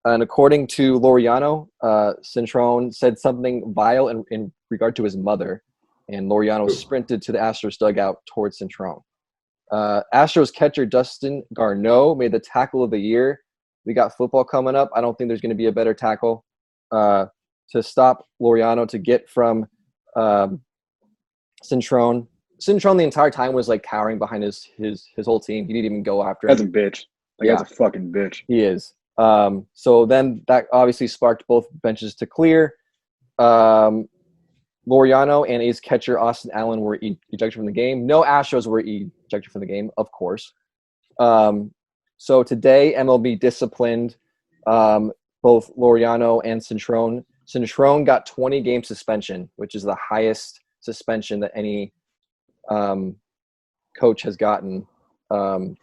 And according to Laureano, Cintron said something vile in regard to his mother, and Laureano sprinted to the Astros dugout towards Cintron. Astros catcher Dustin Garneau made the tackle of the year. We got football coming up. I don't think there's going to be a better tackle to stop Laureano to get from Cintron. Cintron the entire time was like cowering behind his whole team. He didn't even go after him. That's a bitch. That's a fucking bitch. He is. So then that obviously sparked both benches to clear. Laureano and A's catcher Austin Allen were ejected from the game. No Astros were ejected from the game, of course. So today, MLB disciplined both Laureano and Cintron. Cintron got 20-game suspension, which is the highest suspension that any coach has gotten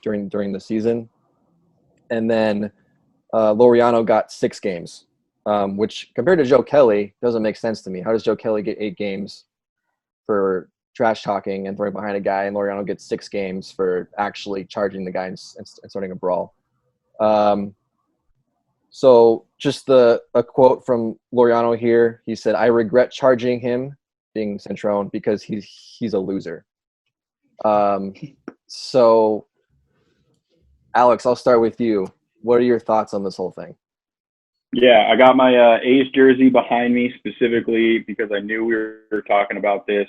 during the season. And then Laureano got 6 games. Which compared to Joe Kelly doesn't make sense to me. How does Joe Kelly get 8 games for trash talking and throwing behind a guy, and Laureano gets 6 games for actually charging the guy and starting a brawl? So just a quote from Laureano here. He said, "I regret charging him," being Cintron, "because he's a loser." So, Alex, I'll start with you. What are your thoughts on this whole thing? Yeah, I got my A's jersey behind me specifically because I knew we were talking about this.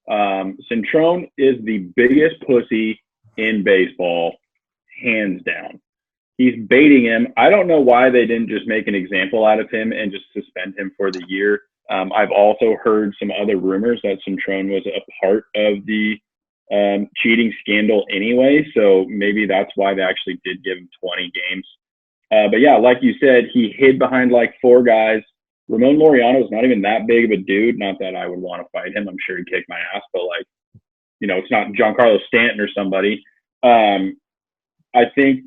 Cintron is the biggest pussy in baseball, hands down. He's baiting him. I don't know why they didn't just make an example out of him and just suspend him for the year. I've also heard some other rumors that Cintron was a part of the cheating scandal anyway, so maybe that's why they actually did give him 20 games. But yeah, like you said, he hid behind like 4 guys. Ramon Laureano is not even that big of a dude. Not that I would want to fight him. I'm sure he'd kick my ass, but it's not Giancarlo Stanton or somebody. I think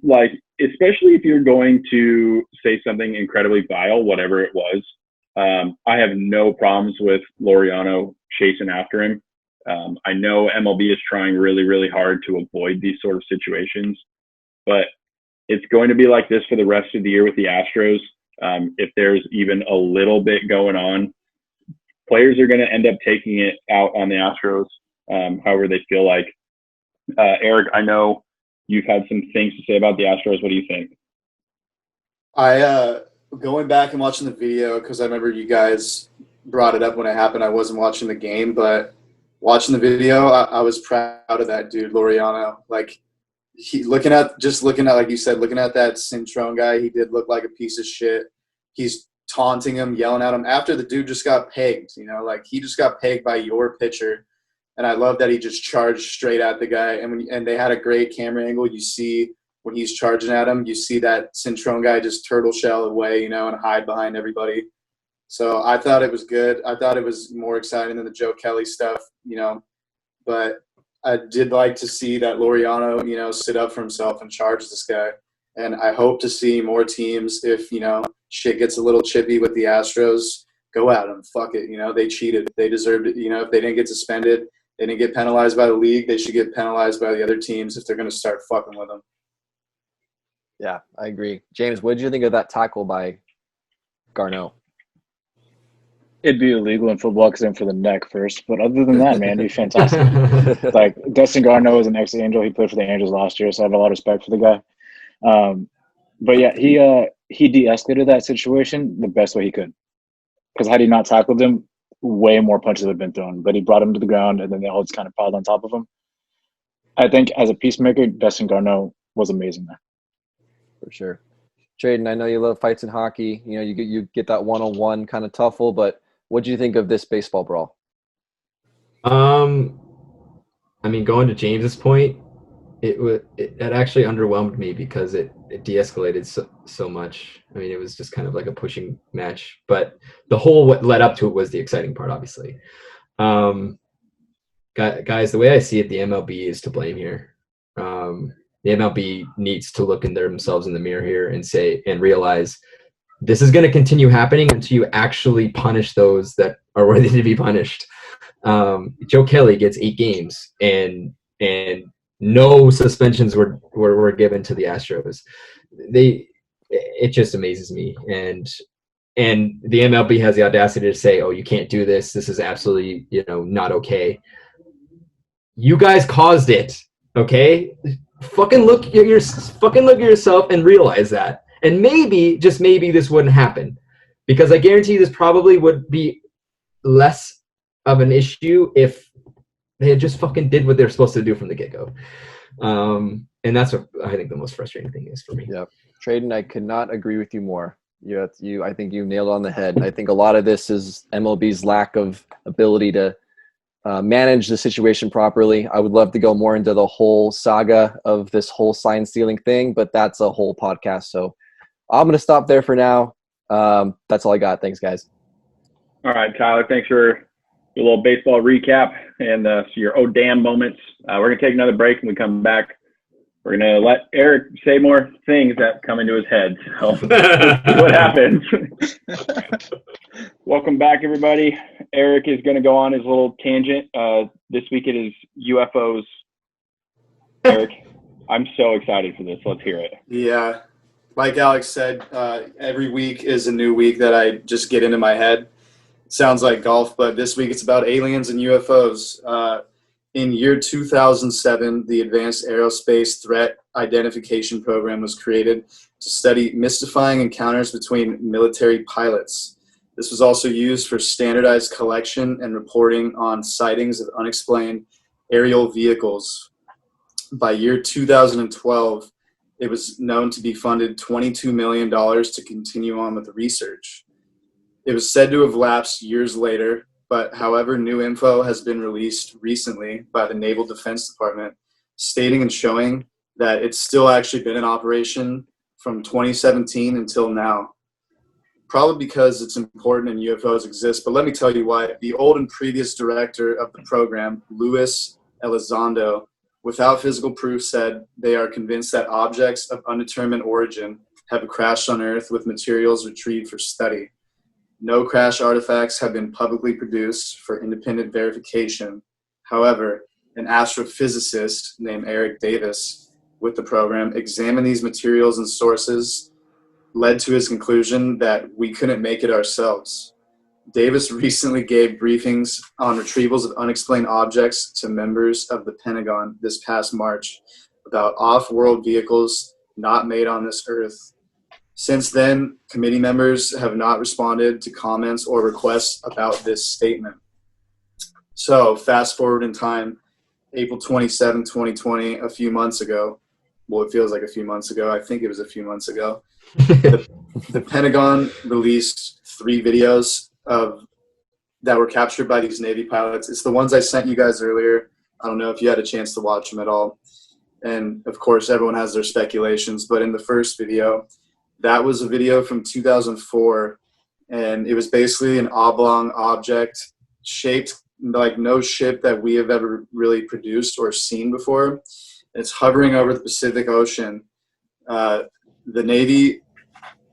especially if you're going to say something incredibly vile, whatever it was, I have no problems with Laureano chasing after him. I know MLB is trying really, really hard to avoid these sort of situations, but it's going to be like this for the rest of the year with the Astros. If there's even a little bit going on, players are going to end up taking it out on the Astros, however they feel like. Eric, I know you've had some things to say about the Astros. What do you think? I going back and watching the video, because I remember you guys brought it up when it happened. I wasn't watching the game, but watching the video, I was proud of that dude, Laureano. Looking at like you said, looking at that Cintron guy, he did look like a piece of shit. He's taunting him, yelling at him after the dude just got pegged. He just got pegged by your pitcher, and I love that he just charged straight at the guy. And they had a great camera angle. You see when he's charging at him, you see that Cintron guy just turtle shell away, and hide behind everybody. So I thought it was good. I thought it was more exciting than the Joe Kelly stuff, but I did like to see that Laureano, sit up for himself and charge this guy. And I hope to see more teams, if, shit gets a little chippy with the Astros, go at them. Fuck it. They cheated. They deserved it. If they didn't get suspended, they didn't get penalized by the league, they should get penalized by the other teams if they're going to start fucking with them. Yeah, I agree. James, what did you think of that tackle by Garneau? It'd be illegal in football because I'm for the neck first. But other than that, man, it'd be fantastic. Like Dustin Garneau is an ex-Angel. He played for the Angels last year, so I have a lot of respect for the guy. But yeah, he de-escalated that situation the best way he could. Because had he not tackled him, way more punches would have been thrown. But he brought him to the ground, and then they all just kind of piled on top of him. I think as a peacemaker, Dustin Garneau was amazing there. For sure. Tradon, I know you love fights in hockey. You know, you get that one-on-one kind of tuffle, but what do you think of this baseball brawl? I mean, going to James's point, it actually underwhelmed me because it de-escalated so much. I mean, it was just kind of like a pushing match, but the whole what led up to it was the exciting part, obviously. Guys, the way I see it, the MLB is to blame here. The MLB needs to look in themselves in the mirror here and realize this is going to continue happening until you actually punish those that are worthy to be punished. Joe Kelly gets 8 games and no suspensions were given to the Astros. It just amazes me. And the MLB has the audacity to say, oh, you can't do this. This is absolutely, not okay. You guys caused it. Okay. Fucking look at yourself and realize that. And maybe, just maybe, this wouldn't happen. Because I guarantee this probably would be less of an issue if they had just fucking did what they're supposed to do from the get-go. And that's what I think the most frustrating thing is for me. Yeah. Tradon, I could not agree with you more. I think you nailed on the head. I think a lot of this is MLB's lack of ability to manage the situation properly. I would love to go more into the whole saga of this whole sign stealing thing, but that's a whole podcast. So I'm going to stop there for now. That's all I got. Thanks, guys. All right, Tyler, thanks for your little baseball recap and your oh damn moments. We're going to take another break. When we come back, we're going to let Eric say more things that come into his head. So we'll see what happens. Welcome back, everybody. Eric is going to go on his little tangent. This week it is UFOs. Eric, I'm so excited for this. Let's hear it. Yeah. Like Alex said, every week is a new week that I just get into my head. Sounds like golf, but this week it's about aliens and UFOs. In year 2007, the Advanced Aerospace Threat Identification Program was created to study mystifying encounters between military pilots. This was also used for standardized collection and reporting on sightings of unexplained aerial vehicles. By year 2012, it was known to be funded $22 million to continue on with the research. It was said to have lapsed years later, but however, new info has been released recently by the Naval Defense Department, stating and showing that it's still actually been in operation from 2017 until now. Probably because it's important and UFOs exist, but let me tell you why. The old and previous director of the program, Luis Elizondo, without physical proof, said they are convinced that objects of undetermined origin have crashed on Earth with materials retrieved for study. No crash artifacts have been publicly produced for independent verification. However, an astrophysicist named Eric Davis with the program examined these materials and sources, led to his conclusion that we couldn't make it ourselves. Davis recently gave briefings on retrievals of unexplained objects to members of the Pentagon this past March about off-world vehicles not made on this Earth. Since then, committee members have not responded to comments or requests about this statement. So, fast forward in time, April 27, 2020, a few months ago. Well, it feels like a few months ago. I think it was a few months ago. The Pentagon released 3 videos that were captured by these Navy pilots. It's the ones I sent you guys earlier. I don't know if you had a chance to watch them at all. And, of course, everyone has their speculations. But in the first video, that was a video from 2004, and it was basically an oblong object shaped like no ship that we have ever really produced or seen before. It's hovering over the Pacific Ocean. The Navy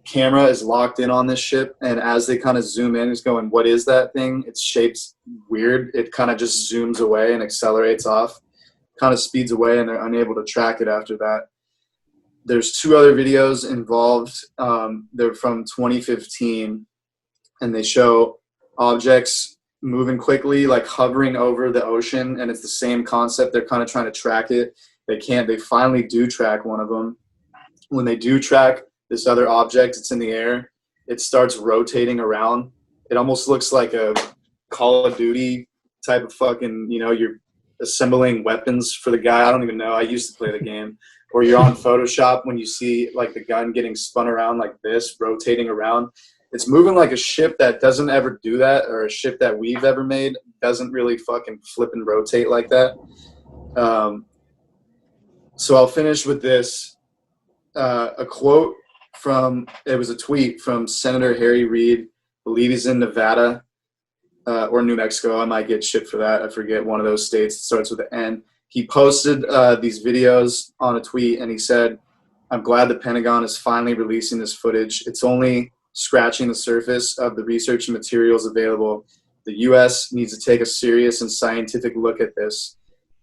camera is locked in on this ship, and as they kind of zoom in, it's going, what is that thing? It's shaped weird. It kind of just zooms away and accelerates off, kind of speeds away, and they're unable to track it after that. There's 2 other videos involved. They're from 2015, and they show objects moving quickly, like hovering over the ocean, and it's the same concept. They're kind of trying to track it. They can't. They finally do track one of them. When they do track this other object, it's in the air. It starts rotating around. It almost looks like a Call of Duty type of fucking, you're assembling weapons for the guy. I don't even know. I used to play the game. Or you're on Photoshop when you see like the gun getting spun around like this, rotating around. It's moving like a ship that doesn't ever do that, or a ship that we've ever made doesn't really fucking flip and rotate like that. So I'll finish with this. A quote it was a tweet from Senator Harry Reid. I believe he's in Nevada or New Mexico. I might get shit for that. I forget, one of those states. It starts with an N. He posted these videos on a tweet, and he said, "I'm glad the Pentagon is finally releasing this footage. It's only scratching the surface of the research and materials available. The U.S. needs to take a serious and scientific look at this.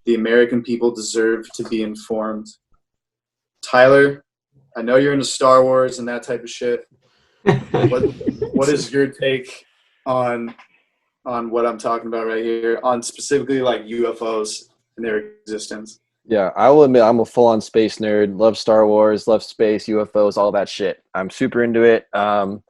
The American people deserve to be informed." Tyler, I know you're into Star Wars and that type of shit. What is your take on what I'm talking about right here, on specifically like UFOs and their existence? Yeah, I will admit I'm a full-on space nerd. Love Star Wars, love space, UFOs, all that shit. I'm super into it. But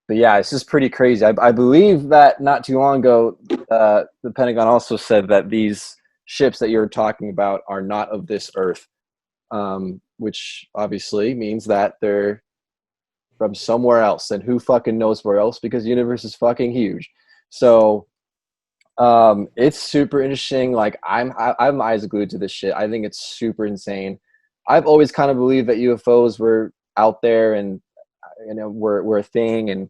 yeah, it's just pretty crazy. I believe that not too long ago, the Pentagon also said that these ships that you're talking about are not of this Earth, which obviously means that they're from somewhere else, and who fucking knows where else, because the universe is fucking huge. So it's super interesting. Like I'm eyes glued to this shit. I think it's super insane. I've always kind of believed that UFOs were out there and were a thing. And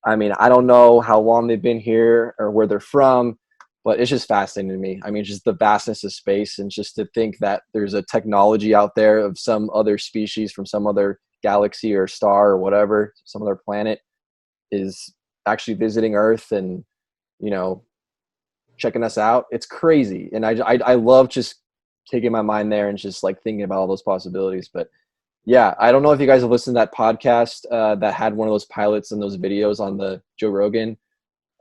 I mean, I don't know how long they've been here or where they're from, but it's just fascinating to me. I mean, just the vastness of space, and just to think that there's a technology out there of some other species from some other galaxy or star or whatever, some other planet, is actually visiting Earth and, checking us out. It's crazy. And I love just taking my mind there and just like thinking about all those possibilities. But yeah, I don't know if you guys have listened to that podcast that had one of those pilots and those videos on the Joe Rogan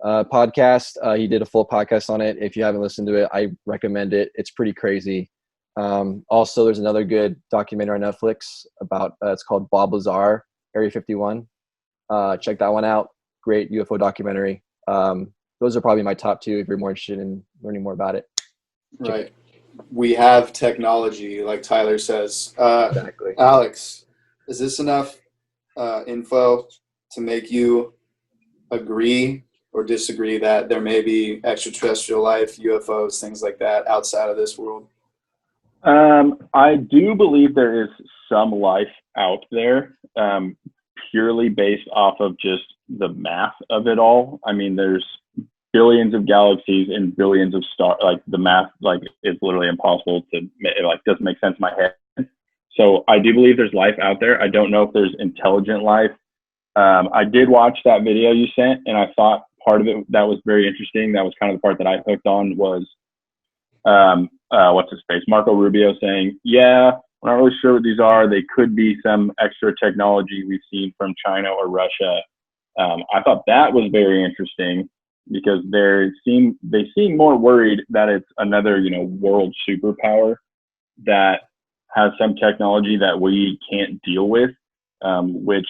podcast. He did a full podcast on it. If you haven't listened to it, I recommend it. It's pretty crazy. Also, there's another good documentary on Netflix about it's called Bob Lazar, Area 51. Check that one out. Great UFO documentary. Those are probably my top two if you're more interested in learning more about it. Right. We have technology, like Tyler says. Exactly. Alex, is this enough info to make you agree or disagree that there may be extraterrestrial life, UFOs, things like that outside of this world? I do believe there is some life out there, purely based off of just the math of it all. I mean, there's billions of galaxies and billions of stars. Like the math, like it's literally impossible to, it like doesn't make sense in my head. So I do believe there's life out there. I don't know if there's intelligent life. I did watch that video you sent, and I thought part of it that was very interesting. That was kind of the part that I hooked on was, what's his face? Marco Rubio saying, yeah, we're not really sure what these are. They could be some extra technology we've seen from China or Russia. I thought that was very interesting, because they seem more worried that it's another, world superpower that has some technology that we can't deal with, which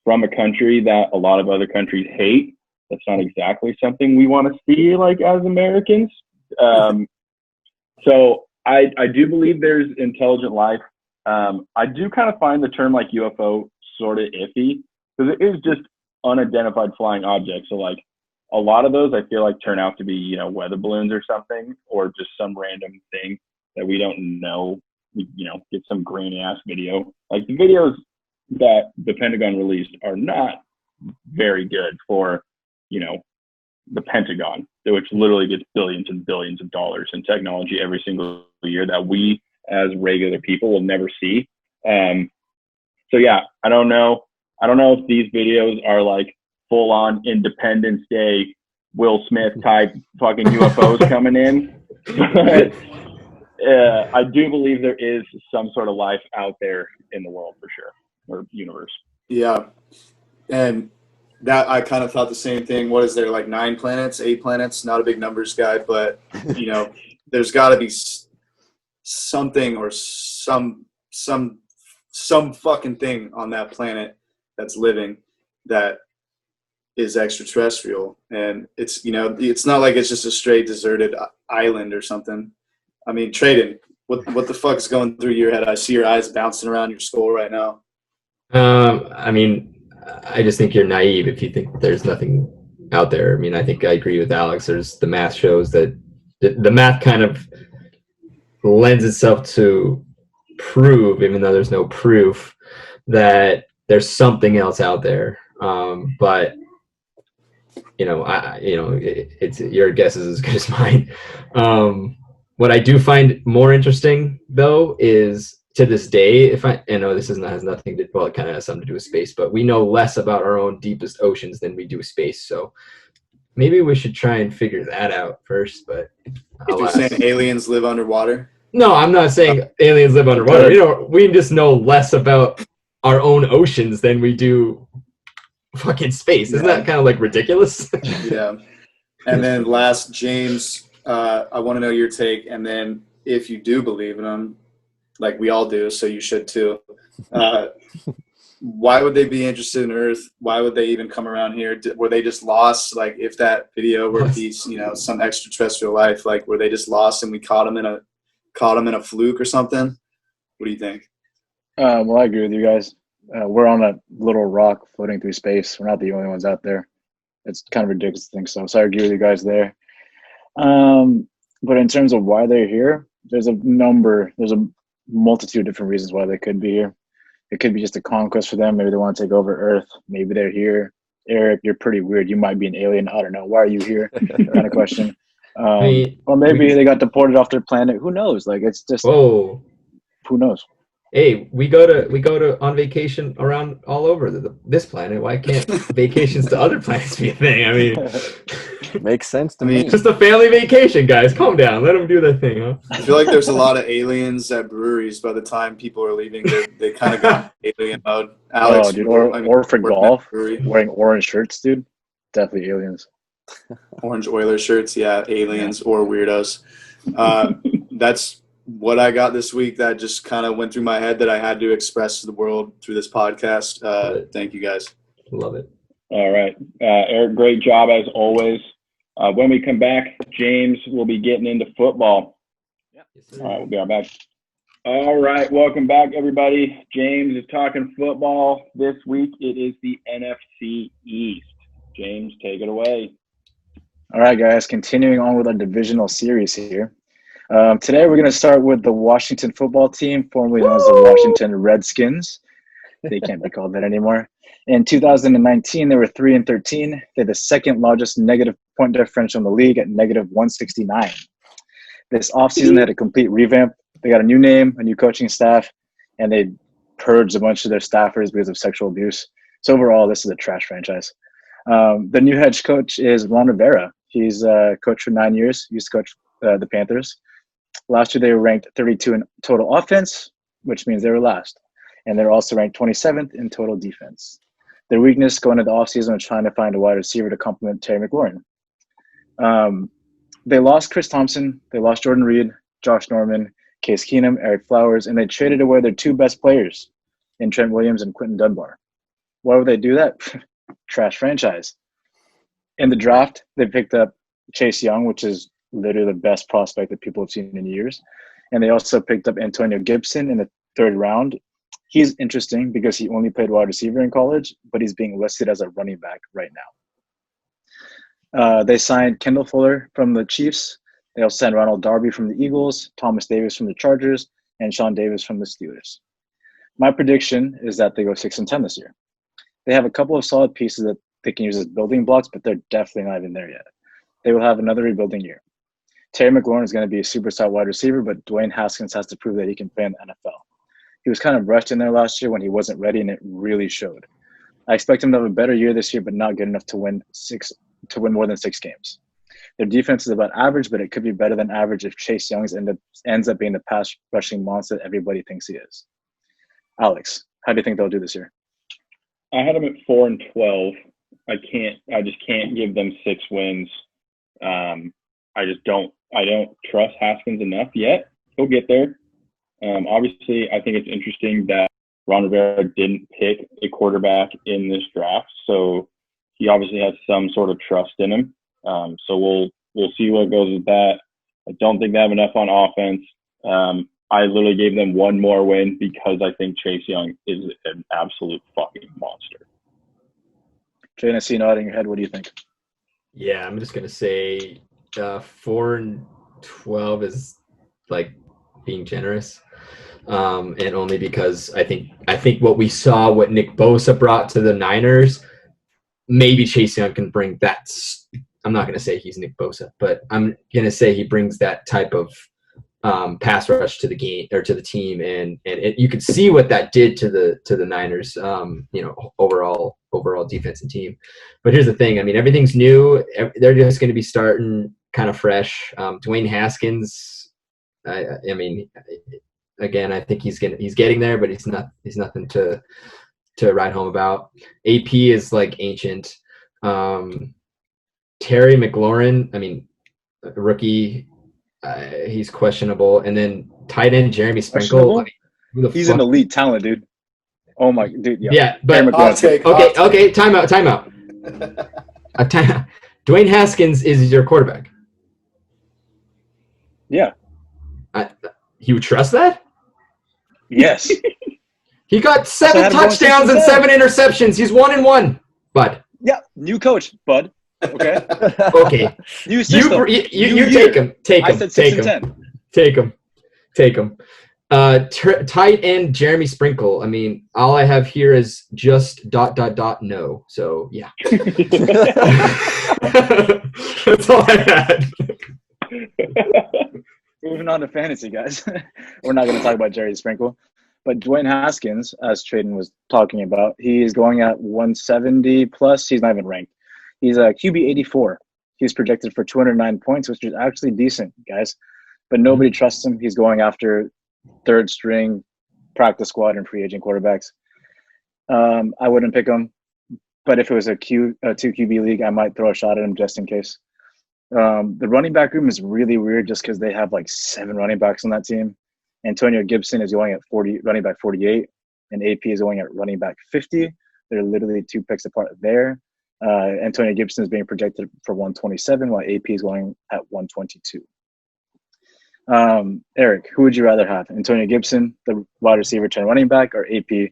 from a country that a lot of other countries hate, that's not exactly something we want to see, like, as Americans. So I do believe there's intelligent life. I do kind of find the term like UFO sort of iffy, because it is just unidentified flying objects. So like, a lot of those I feel like turn out to be, weather balloons or something, or just some random thing that we don't know. We, get some grainy ass video. Like the videos that the Pentagon released are not very good for, the Pentagon, which literally gets billions and billions of dollars in technology every single year that we as regular people will never see. So yeah, I don't know if these videos are like full on Independence Day, Will Smith type fucking UFOs coming in. But I do believe there is some sort of life out there in the world for sure, or universe. Yeah. And that I kind of thought the same thing. What is there, like 9 planets, 8 planets? Not a big numbers guy, but there's got to be something or some fucking thing on that planet that's living that is extraterrestrial. And it's it's not like it's just a straight deserted island or something. I mean, Tradon, what the fuck is going through your head? I see your eyes bouncing around your skull right now. I mean, I just think you're naive if you think there's nothing out there. I mean, I think I agree with Alex. The math shows that the math kind of lends itself to prove, even though there's no proof, that there's something else out there. But it's your guess is as good as mine. What I do find more interesting, though, is to this day, I know this has nothing to, well, it kind of has something to do with space, but we know less about our own deepest oceans than we do space. So maybe we should try and figure that out first. But you're saying aliens live underwater? No, I'm not saying aliens live underwater. We just know less about our own oceans than we do fucking space. Isn't that kind of like ridiculous? Yeah. And then last, James, I want to know your take. And then if you do believe in them, like we all do, so you should too. Why would they be interested in Earth? Why would they even come around here? Were they just lost? Like if that video were some extraterrestrial life, like were they just lost and we caught them in a fluke or something? What do you think? Well, I agree with you guys. We're on a little rock floating through space. We're not the only ones out there. It's kind of ridiculous to think so. So I agree with you guys there. But in terms of why they're here, there's a multitude of different reasons why they could be here. It could be just a conquest for them. Maybe they want to take over Earth. Maybe they're here. Eric, you're pretty weird. You might be an alien. I don't know. Why are you here? Kind of question. Or maybe they got deported off their planet. Who knows? Like it's just. Whoa. Who knows? Hey, we go to on vacation around all over this planet. Why can't vacations to other planets be a thing? I mean, makes sense to me. Just a family vacation, guys. Calm down. Let them do their thing, huh? I feel like there's a lot of aliens at breweries. By the time people are leaving, they kind of got alien mode. Alex, dude, or for golf, wearing orange shirts, dude. Definitely aliens. Orange Oilers shirts, yeah, aliens or weirdos. That's what I got this week that just kind of went through my head that I had to express to the world through this podcast. Thank you guys. Love it. All right. Eric, great job as always. When we come back, James will be getting into football. Yeah. All right, we'll be right back. All right, welcome back, everybody. James is talking football. This week it is the NFC East. James, take it away. All right, guys, continuing on with our divisional series here. Today we're going to start with the Washington football team, formerly known as the Washington Redskins. They can't be called that anymore. In 2019, they were 3-13. They had the second largest negative point differential in the league at negative 169. This offseason, they had a complete revamp. They got a new name, a new coaching staff, and they purged a bunch of their staffers because of sexual abuse. So overall, this is a trash franchise. The new head coach is Ron Rivera. He's coached for 9 years. He used to coach the Panthers. Last year, they were ranked 32 in total offense, which means they were last. And they're also ranked 27th in total defense. Their weakness going into the offseason was trying to find a wide receiver to complement Terry McLaurin. They lost Chris Thompson. They lost Jordan Reed, Josh Norman, Case Keenum, Eric Flowers, and they traded away their two best players in Trent Williams and Quentin Dunbar. Why would they do that? Trash franchise. In the draft, they picked up Chase Young, which is literally the best prospect that people have seen in years. And they also picked up Antonio Gibson in the third round. He's interesting because he only played wide receiver in college, but he's being listed as a running back right now. They signed Kendall Fuller from the Chiefs. They also signed Ronald Darby from the Eagles, Thomas Davis from the Chargers, and Sean Davis from the Steelers. My prediction is that they go 6-10 this year. They have a couple of solid pieces that they can use as building blocks, but they're definitely not even there yet. They will have another rebuilding year. Terry McLaurin is going to be a superstar wide receiver, but Dwayne Haskins has to prove that he can play in the NFL. He was kind of rushed in there last year when he wasn't ready, and it really showed. I expect him to have a better year this year, but not good enough to win more than 6 games. Their defense is about average, but it could be better than average if Chase Young ends up being the pass rushing monster that everybody thinks he is. Alex, how do you think they'll do this year? I had them at 4-12. I just can't give them 6 wins. I don't trust Haskins enough yet. He'll get there. Obviously, I think it's interesting that Ron Rivera didn't pick a quarterback in this draft, so he obviously has some sort of trust in him. So we'll see what goes with that. I don't think they have enough on offense. I literally gave them one more win because I think Chase Young is an absolute fucking monster. Jane, I see you nodding your head. What do you think? Yeah, I'm just gonna say 4-12 is like being generous, and only because I think what we saw, what Nick Bosa brought to the Niners, maybe Chase Young can bring that. I'm not gonna say he's Nick Bosa, but I'm gonna say he brings that type of pass rush to the game or to the team, and you could see what that did to the Niners, overall defense and team. But here's the thing: I mean, everything's new. They're just going to be starting kind of fresh. Dwayne Haskins, I mean, again, I think he's getting there, but he's nothing to write home about. AP is like ancient. Terry McLaurin, I mean, rookie. He's questionable, and then tight end Jeremy Sprinkle. I mean, he's an elite talent, dude. Oh my, dude. Yeah, but okay. Time out. Dwayne Haskins is your quarterback. Yeah. You would trust that? Yes. He got 7 touchdowns and 7 interceptions. He's 1-1, bud. Yeah, new coach, bud. Okay. Okay. New system. You take him. I said 6 and 10. Take him. Tight end Jeremy Sprinkle. I mean, all I have here is just ... no. So yeah. That's all I had. Moving on to fantasy, guys. We're not going to talk about Jerry Sprinkle, but Dwayne Haskins, as Tradon was talking about, he is going at 170 plus. He's not even ranked. He's a QB 84. He's projected for 209 points, which is actually decent, guys. But nobody trusts him. He's going after third string, practice squad, and free agent quarterbacks. I wouldn't pick him. But if it was a 2 QB league, I might throw a shot at him just in case. The running back room is really weird just because they have like 7 running backs on that team. Antonio Gibson is going at running back 48, and AP is going at running back 50. They're literally 2 picks apart there. Antonio Gibson is being projected for 127, while AP is going at 122. Eric, who would you rather have? Antonio Gibson, the wide receiver turn running back, or AP,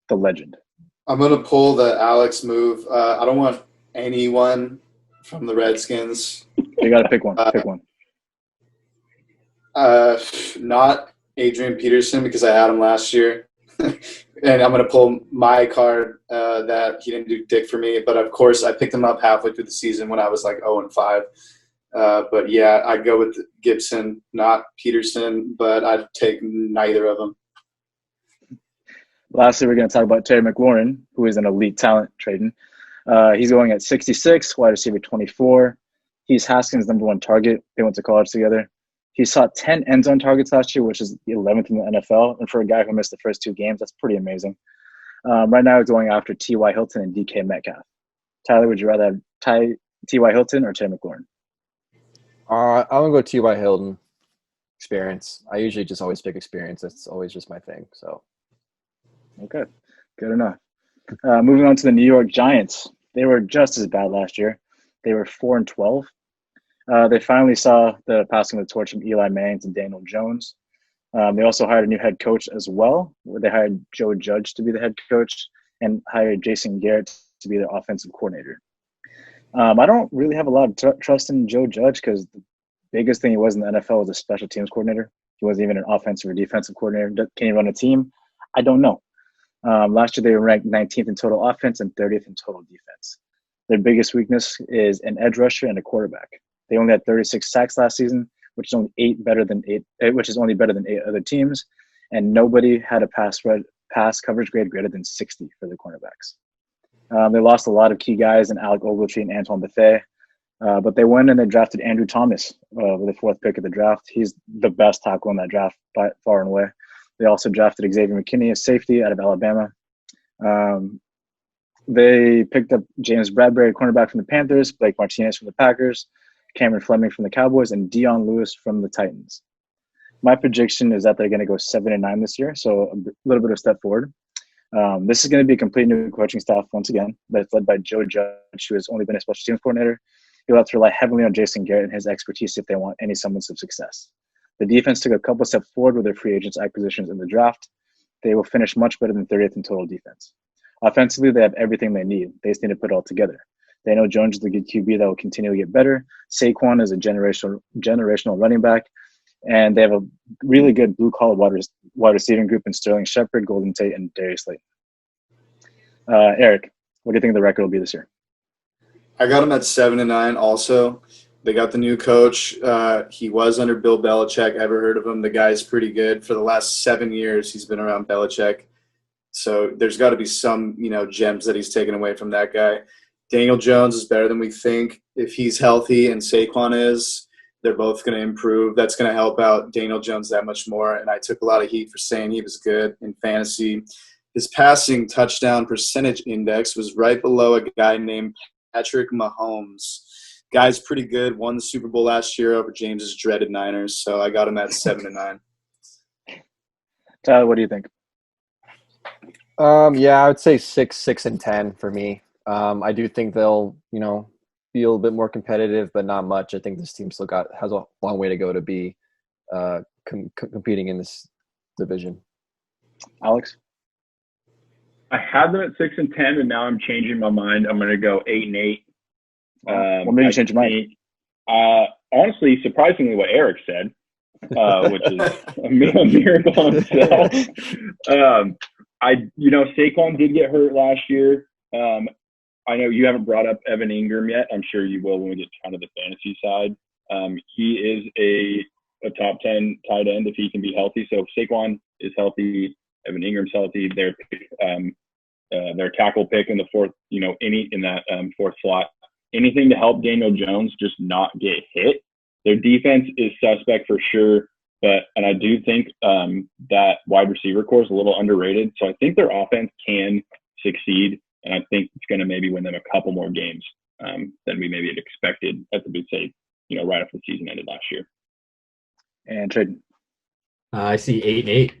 the legend? I'm going to pull the Alex move. I don't want anyone from the Redskins. You got to pick one. Pick one. Not Adrian Peterson because I had him last year. And I'm going to pull my card that he didn't do dick for me. But, of course, I picked him up halfway through the season when I was like 0-5. But, yeah, I'd go with Gibson, not Peterson, but I'd take neither of them. Lastly, we're going to talk about Terry McLaurin, who is an elite talent, Tradon. He's going at 66, wide receiver 24. He's Haskins' number 1 target. They went to college together. He saw 10 end zone targets last year, which is the 11th in the NFL. And for a guy who missed the first 2 games, that's pretty amazing. Right now, he's going after T.Y. Hilton and DK Metcalf. Tyler, would you rather have T.Y. Hilton or Terry McLaurin? I'm going to go T.Y. Hilton. Experience. I usually just always pick experience. That's always just my thing. So, okay, good enough. Moving on to the New York Giants. They were just as bad last year. They were 4-12. They finally saw the passing of the torch from Eli Manning to Daniel Jones. They also hired a new head coach as well, where they hired Joe Judge to be the head coach and hired Jason Garrett to be the offensive coordinator. I don't really have a lot of trust in Joe Judge because the biggest thing he was in the NFL was a special teams coordinator. He wasn't even an offensive or defensive coordinator. Can he run a team? I don't know. Last year, they were ranked 19th in total offense and 30th in total defense. Their biggest weakness is an edge rusher and a quarterback. They only had 36 sacks last season, which is only better than 8 other teams, and nobody had a pass coverage grade greater than 60 for the cornerbacks. They lost a lot of key guys in Alec Ogletree and Antoine Bethea, but they went and they drafted Andrew Thomas with the 4th pick of the draft. He's the best tackle in that draft by far and away. They also drafted Xavier McKinney, a safety out of Alabama. They picked up James Bradbury, cornerback from the Panthers, Blake Martinez from the Packers, Cameron Fleming from the Cowboys, and Dion Lewis from the Titans. My prediction is that they're going to go 7-9 this year, so a little bit of step forward. This is going to be a complete new coaching staff once again, but it's led by Joe Judge, who has only been a special teams coordinator. He'll have to rely heavily on Jason Garrett and his expertise if they want any semblance of success. The defense took a couple steps forward with their free agents acquisitions in the draft. They will finish much better than 30th in total defense. Offensively, they have everything they need. They just need to put it all together. They know Jones is a good QB that will continue to get better. Saquon is a generational running back. And they have a really good blue-collar wide receiving group in Sterling Shepard, Golden Tate, and Darius Slayton. Eric, what do you think the record will be this year? I got them at 7-9 also. They got the new coach. He was under Bill Belichick. Ever heard of him? The guy's pretty good. For the last 7 years, he's been around Belichick. So there's got to be some, gems that he's taken away from that guy. Daniel Jones is better than we think. If he's healthy and Saquon is, they're both going to improve. That's going to help out Daniel Jones that much more. And I took a lot of heat for saying he was good in fantasy. His passing touchdown percentage index was right below a guy named Patrick Mahomes. Guy's pretty good. Won the Super Bowl last year over James's dreaded Niners. So I got him at 7-9. Tyler, what do you think? Yeah, I would say 6-10 for me. I do think they'll, feel a bit more competitive, but not much. I think this team still has a long way to go to be competing in this division. Alex? I had them at 6-10, and now I'm changing my mind. I'm going to go 8-8. What made you change your mind? Honestly, surprisingly, what Eric said, which is a miracle in itself. Saquon did get hurt last year. I know you haven't brought up Evan Ingram yet. I'm sure you will when we get kind of the fantasy side. He is a top 10 tight end if he can be healthy. So if Saquon is healthy, Evan Ingram's healthy, their tackle pick in the fourth, fourth slot. Anything to help Daniel Jones just not get hit. Their defense is suspect for sure, and I do think that wide receiver core is a little underrated. So I think their offense can succeed, and I think it's going to maybe win them a couple more games than we maybe had expected at the big say, right after the season ended last year. And Tradon. I see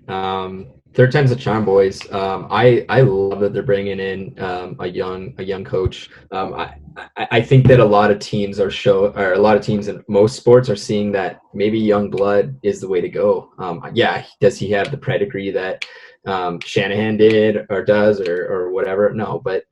8-8. Third time's a charm, boys. I love that they're bringing in a young coach. I think that a lot of teams in most sports are seeing that maybe young blood is the way to go. Does he have the pedigree that Shanahan did or does or whatever? No, but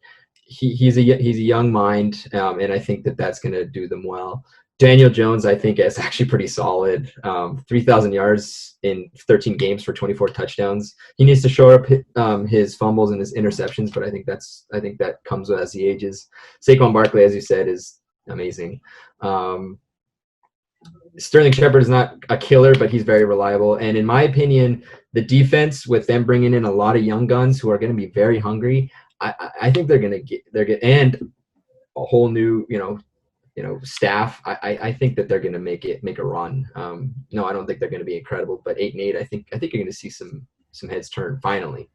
he's a young mind, and I think that that's going to do them well. Daniel Jones, I think, is actually pretty solid. 3,000 yards in 13 games for 24 touchdowns. He needs to shore up his fumbles and his interceptions, but I think that comes as he ages. Saquon Barkley, as you said, is amazing. Sterling Shepard is not a killer, but he's very reliable. And in my opinion, the defense, with them bringing in a lot of young guns who are going to be very hungry, I think they're going to and a whole new, staff. I think that they're going to make a run. No, I don't think they're going to be incredible, but 8-8, I think you're going to see some heads turn finally.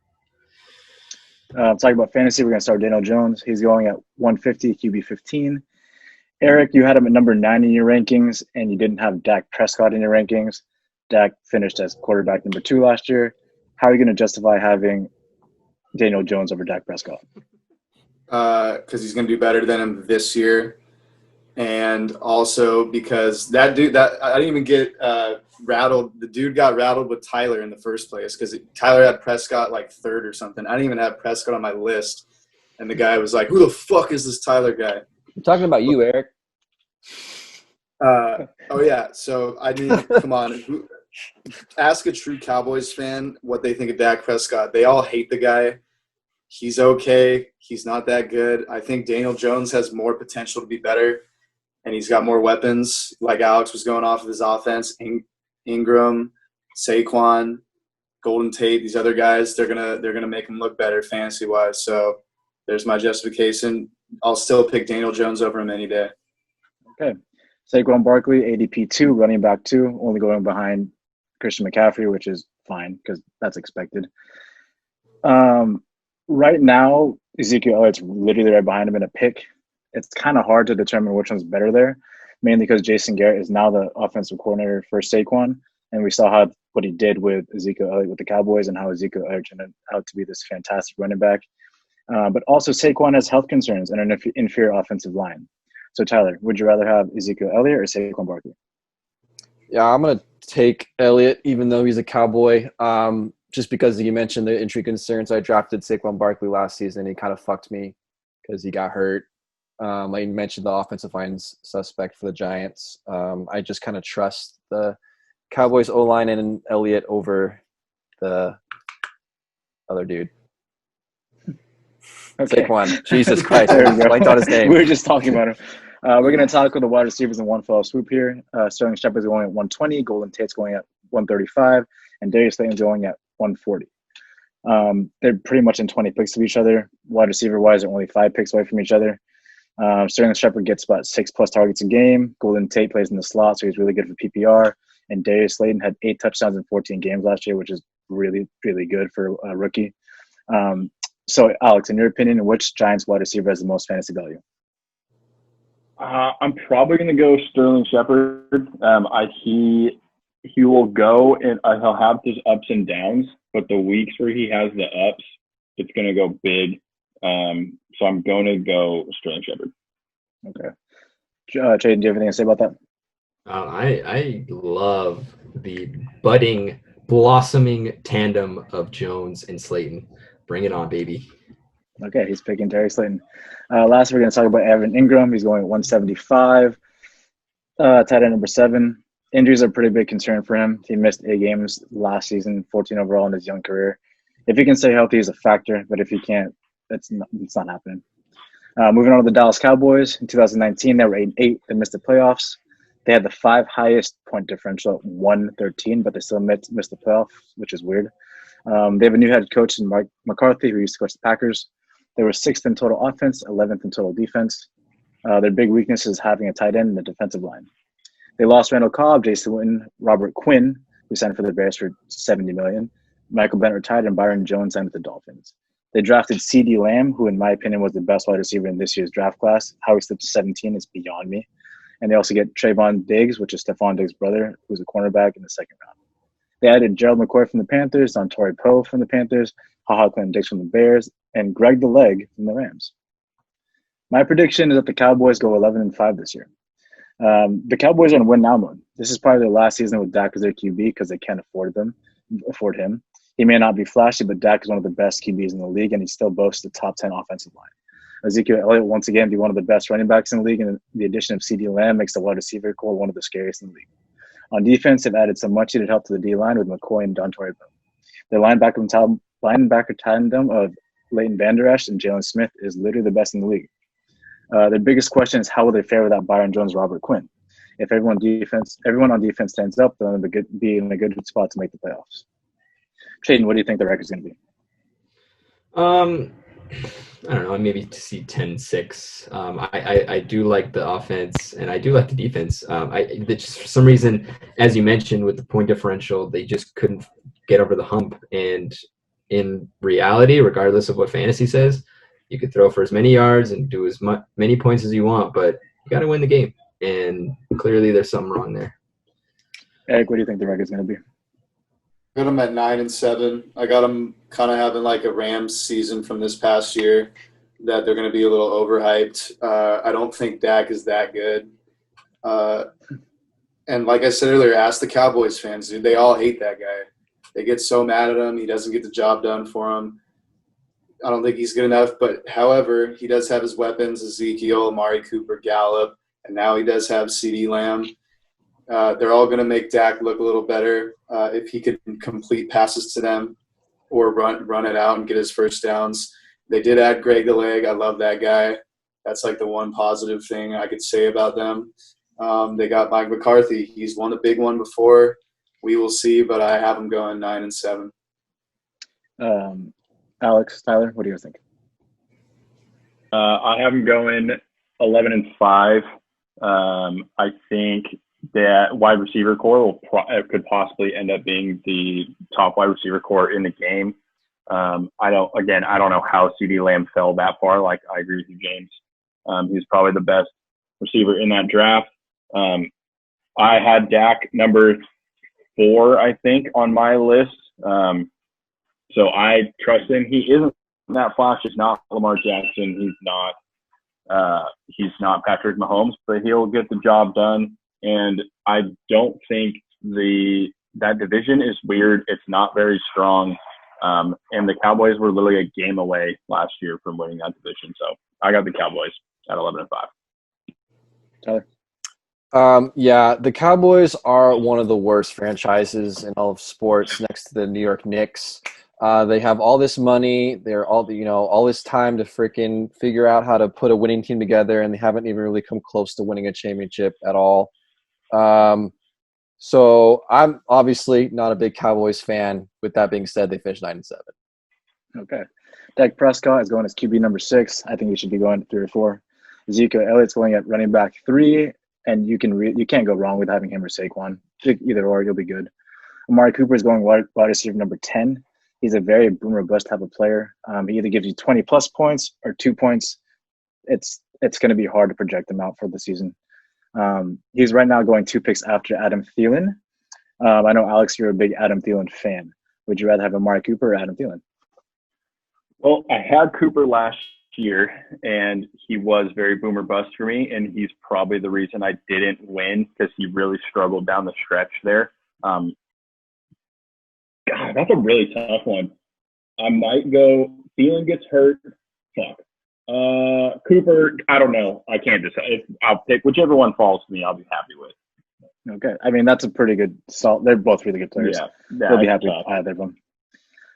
Talking about fantasy, we're going to start Daniel Jones. He's going at 150, QB 15. Eric, you had him at number 9 in your rankings, and you didn't have Dak Prescott in your rankings. Dak finished as quarterback number 2 last year. How are you going to justify having Daniel Jones over Dak Prescott? Because he's going to do better than him this year. And also because that dude, I didn't even get rattled. The dude got rattled with Tyler in the first place because Tyler had Prescott like 3rd or something. I didn't even have Prescott on my list. And the guy was like, who the fuck is this Tyler guy? I'm talking about you, Eric. Oh, yeah. So, I mean, come on. Ask a true Cowboys fan what they think of Dak Prescott. They all hate the guy. He's okay. He's not that good. I think Daniel Jones has more potential to be better, and he's got more weapons, like Alex was going off of his offense. Ingram, Saquon, Golden Tate, these other guys, they're gonna make him look better fantasy-wise. So there's my justification. I'll still pick Daniel Jones over him any day. Okay. Saquon Barkley, ADP 2, running back 2, only going behind Christian McCaffrey, which is fine because that's expected. Right now, Ezekiel Elliott's literally right behind him in a pick. It's kind of hard to determine which one's better there, mainly because Jason Garrett is now the offensive coordinator for Saquon, and we saw what he did with Ezekiel Elliott with the Cowboys and how Ezekiel Elliott turned out to be this fantastic running back. But also Saquon has health concerns and an inferior offensive line. So Tyler, would you rather have Ezekiel Elliott or Saquon Barkley? Yeah, I'm gonna take Elliott, even though he's a Cowboy. Just because you mentioned the injury concerns, I drafted Saquon Barkley last season. He kind of fucked me because he got hurt. Like you mentioned, the offensive line's suspect for the Giants. I just kind of trust the Cowboys O-line and Elliott over the other dude. Okay. Saquon. Jesus Christ. There we go. Blanked on his name. We were just talking about him. We're going to tackle the wide receivers in one fell swoop here. Sterling Shepard's going at 120, Golden Tate's going at 135, and Darius Slayton's going at 140. They're pretty much in 20 picks of each other. Wide receiver-wise, they're only 5 picks away from each other. Sterling Shepard gets about 6+ targets a game. Golden Tate plays in the slot, so he's really good for PPR. And Darius Slayton had 8 touchdowns in 14 games last year, which is really, really good for a rookie. So, Alex, in your opinion, which Giants wide receiver has the most fantasy value? I'm probably going to go Sterling Shepard. He will go and he'll have his ups and downs, but the weeks where he has the ups, it's going to go big. So I'm going to go Sterling Shepard. Okay. Tradon, do you have anything to say about that? I love the budding, blossoming tandem of Jones and Slayton. Bring it on, baby. Okay, he's picking Darius Slayton. Last, we're going to talk about Evan Ingram. He's going at 175. Tight end number 7. Injuries are a pretty big concern for him. He missed 8 games last season, 14 overall in his young career. If he can stay healthy, he's a factor, but if he can't, it's not happening. Moving on to the Dallas Cowboys. In 2019, they were 8-8. They missed the playoffs. They had the 5 highest point differential at 113, but they still missed the playoffs, which is weird. They have a new head coach in Mike McCarthy, who used to coach the Packers. They were 6th in total offense, 11th in total defense. Their big weakness is having a tight end in the defensive line. They lost Randall Cobb, Jason Witten, Robert Quinn, who signed for the Bears for $70 million. Michael Bennett retired, and Byron Jones signed with the Dolphins. They drafted CeeDee Lamb, who, in my opinion, was the best wide receiver in this year's draft class. How he slipped to 17 is beyond me. And they also get Trayvon Diggs, which is Stephon Diggs' brother, who's a cornerback in the 2nd round. They added Gerald McCoy from the Panthers, Dontori Poe from the Panthers, HaHa Clinton Dix from the Bears, and Greg the Leg from the Rams. My prediction is that the Cowboys go 11-5 this year. The Cowboys are in win now mode. This is probably their last season with Dak as their QB because they can't afford him. He may not be flashy, but Dak is one of the best QBs in the league, and he still boasts the top 10 offensive line. Ezekiel Elliott, once again, be one of the best running backs in the league, and the addition of CeeDee Lamb makes the wide receiver core one of the scariest in the league. On defense, they've added some much-needed help to the D-line with McCoy and Dontori Poe. Their linebacker tandem of Leighton Vander Esch and Jalen Smith is literally the best in the league. Their biggest question is how will they fare without Byron Jones, Robert Quinn? If everyone on defense stands up, then they'll be in a good spot to make the playoffs. Tradon, what do you think the record's going to be? I don't know, maybe to see 10-6. I do like the offense, and I do like the defense. Just for some reason, as you mentioned, with the point differential, they just couldn't get over the hump. And in reality, regardless of what fantasy says, you could throw for as many yards and do as many points as you want, but you got to win the game. And clearly there's something wrong there. Eric, what do you think the record's going to be? I got them at 9-7. I got them kind of having like a Rams season from this past year, that they're going to be a little overhyped. I don't think Dak is that good. And like I said earlier, ask the Cowboys fans, dude. They all hate that guy. They get so mad at him. He doesn't get the job done for them. I don't think he's good enough. But, however, he does have his weapons, Ezekiel, Amari Cooper, Gallup, and now he does have CeeDee Lamb. They're all going to make Dak look a little better if he could complete passes to them or run it out and get his first downs. They did add Greg the Leg. I love that guy. That's like the one positive thing I could say about them. They got Mike McCarthy. He's won a big one before. We will see, but I have him going 9-7. Alex, Tyler, what do you think? I have him going 11-5. I think that wide receiver core could possibly end up being the top wide receiver core in the game. I don't know how CeeDee Lamb fell that far. Like, I agree with you, James. He's probably the best receiver in that draft. I had Dak number 4, I think, on my list. So I trust him. He isn't that flash. He's not Lamar Jackson. He's not Patrick Mahomes, but he'll get the job done. And I don't think that division is weird. It's not very strong. And the Cowboys were literally a game away last year from winning that division. So I got the Cowboys at 11-5. Tyler? Yeah, the Cowboys are one of the worst franchises in all of sports, next to the New York Knicks. They have all this money. They're all this time to freaking figure out how to put a winning team together, and they haven't even really come close to winning a championship at all. So I'm obviously not a big Cowboys fan. With that being said, they finished 9-7. Okay. Dak Prescott is going as QB number 6. I think he should be going 3 or 4. Ezekiel Elliott's going at running back 3, and you can't go wrong with having him or Saquon. Pick either or, you'll be good. Amari Cooper is going wide receiver number 10. He's a very boomer bust type of player. He either gives you 20-plus points or 2 points. It's going to be hard to project him out for the season. He's right now going 2 picks after Adam Thielen. I know, Alex, you're a big Adam Thielen fan. Would you rather have Amari Cooper or Adam Thielen? Well, I had Cooper last year, and he was very boomer bust for me, and he's probably the reason I didn't win, because he really struggled down the stretch there. God, that's a really tough one. I might go Thielen gets hurt. Fuck. Cooper, I don't know. I can't decide. I'll pick whichever one falls to me. I'll be happy with. Okay. I mean, that's a pretty good salt. They're both really good players. Yeah. They'll be happy with either of them.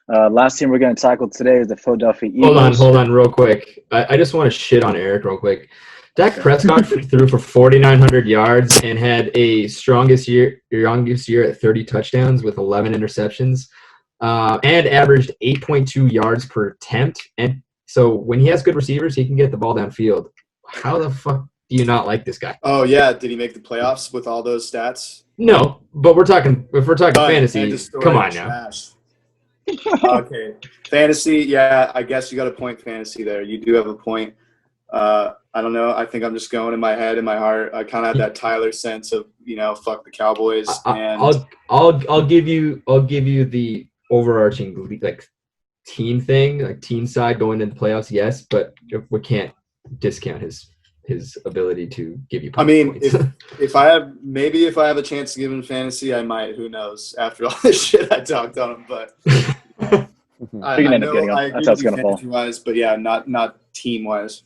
Last team we're going to tackle today is the Philadelphia Eagles. Hold on, real quick. I just want to shit on Eric real quick. Dak Prescott threw for 4,900 yards and had a youngest year at 30 touchdowns with 11 interceptions, and averaged 8.2 yards per attempt. And so when he has good receivers, he can get the ball downfield. How the fuck do you not like this guy? Oh yeah, did he make the playoffs with all those stats? No, but if we're talking fantasy, come on now. Okay, fantasy. Yeah, I guess you got a point. Fantasy there. You do have a point. I don't know. I think I'm just going in my head, in my heart. I kind of have that Tyler sense of, fuck the Cowboys. And I'll give you the overarching team thing, team side going into the playoffs. Yes, but we can't discount his ability to give you points. I mean, if I have a chance to give him fantasy, I might. Who knows? After all this shit I talked on him, but I know I agree with you fantasy-wise, but yeah, not team-wise.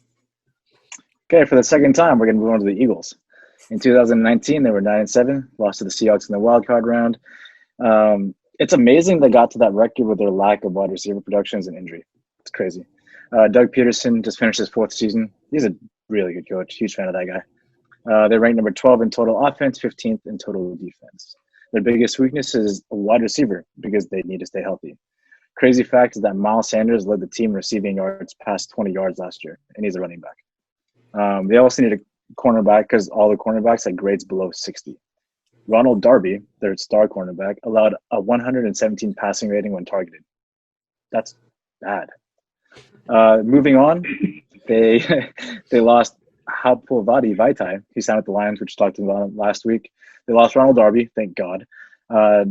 Okay, for the second time, we're going to move on to the Eagles. In 2019, they were 9-7, lost to the Seahawks in the wild card round. It's amazing they got to that record with their lack of wide receiver productions and injury. It's crazy. Doug Peterson just finished his 4th season. He's a really good coach. Huge fan of that guy. They're ranked number 12 in total offense, 15th in total defense. Their biggest weakness is a wide receiver because they need to stay healthy. Crazy fact is that Miles Sanders led the team receiving yards past 20 yards last year, and he's a running back. They also need a cornerback because all the cornerbacks had grades below 60. Ronald Darby, their star cornerback, allowed a 117 passing rating when targeted. That's bad. Moving on, they lost Hapovati Vaitai. He signed with the Lions, which we talked about last week. They lost Ronald Darby, thank God.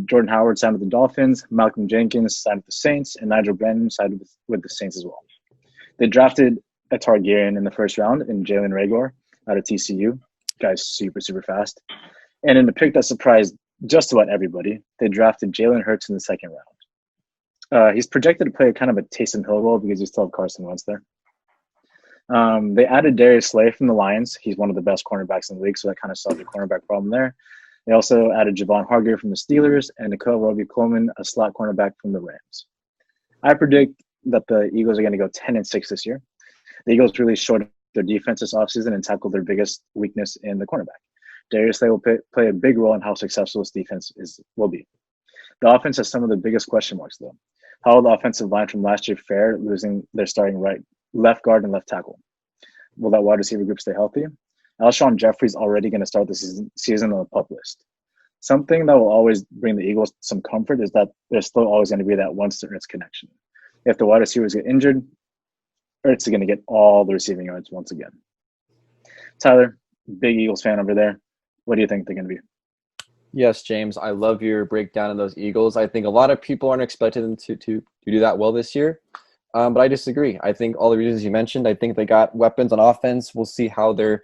Jordan Howard signed with the Dolphins. Malcolm Jenkins signed with the Saints, and Nigel Brennan signed with the Saints as well. They drafted a Targaryen in the first round in Jalen Reagor out of TCU. Guy's super, super fast. And in the pick that surprised just about everybody, they drafted Jalen Hurts in the second round. He's projected to play kind of a Taysom Hill role because you still have Carson Wentz there. They added Darius Slay from the Lions. He's one of the best cornerbacks in the league, so that kind of solved the cornerback problem there. They also added Javon Hargrave from the Steelers and Nicole Roby-Coleman, a slot cornerback from the Rams. I predict that the Eagles are going to go 10-6 this year. The Eagles really showed their defense this offseason and tackled their biggest weakness in the cornerback. Darius Slay will play a big role in how successful this defense will be. The offense has some of the biggest question marks, though. How will the offensive line from last year fare, losing their starting left guard and left tackle? Will that wide receiver group stay healthy? Alshon Jeffrey's already going to start the season on the PUP list. Something that will always bring the Eagles some comfort is that there's still always going to be that one Sterns connection. If the wide receivers get injured, Ertz is going to get all the receiving yards once again. Tyler, big Eagles fan over there. What do you think they're going to be? Yes, James, I love your breakdown of those Eagles. I think a lot of people aren't expecting them to do that well this year, but I disagree. I think all the reasons you mentioned, I think they got weapons on offense. We'll see how their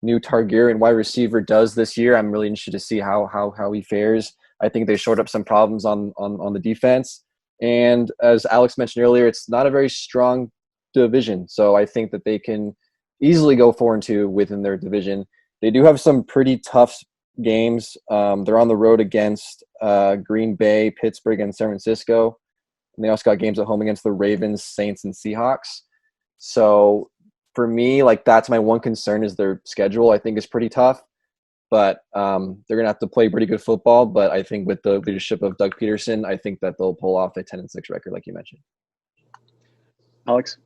new Targaryen wide receiver does this year. I'm really interested to see how he fares. I think they shored up some problems on the defense. And as Alex mentioned earlier, it's not a very strong division, so I think that they can easily go 4-2 within their division. They do have some pretty tough games. They're on the road against Green Bay, Pittsburgh, and San Francisco. And they also got games at home against the Ravens, Saints, and Seahawks. So for me, like, that's my one concern is their schedule. I think is pretty tough, but they're going to have to play pretty good football. But I think with the leadership of Doug Peterson, I think that they'll pull off a 10-6 record, like you mentioned. Alex?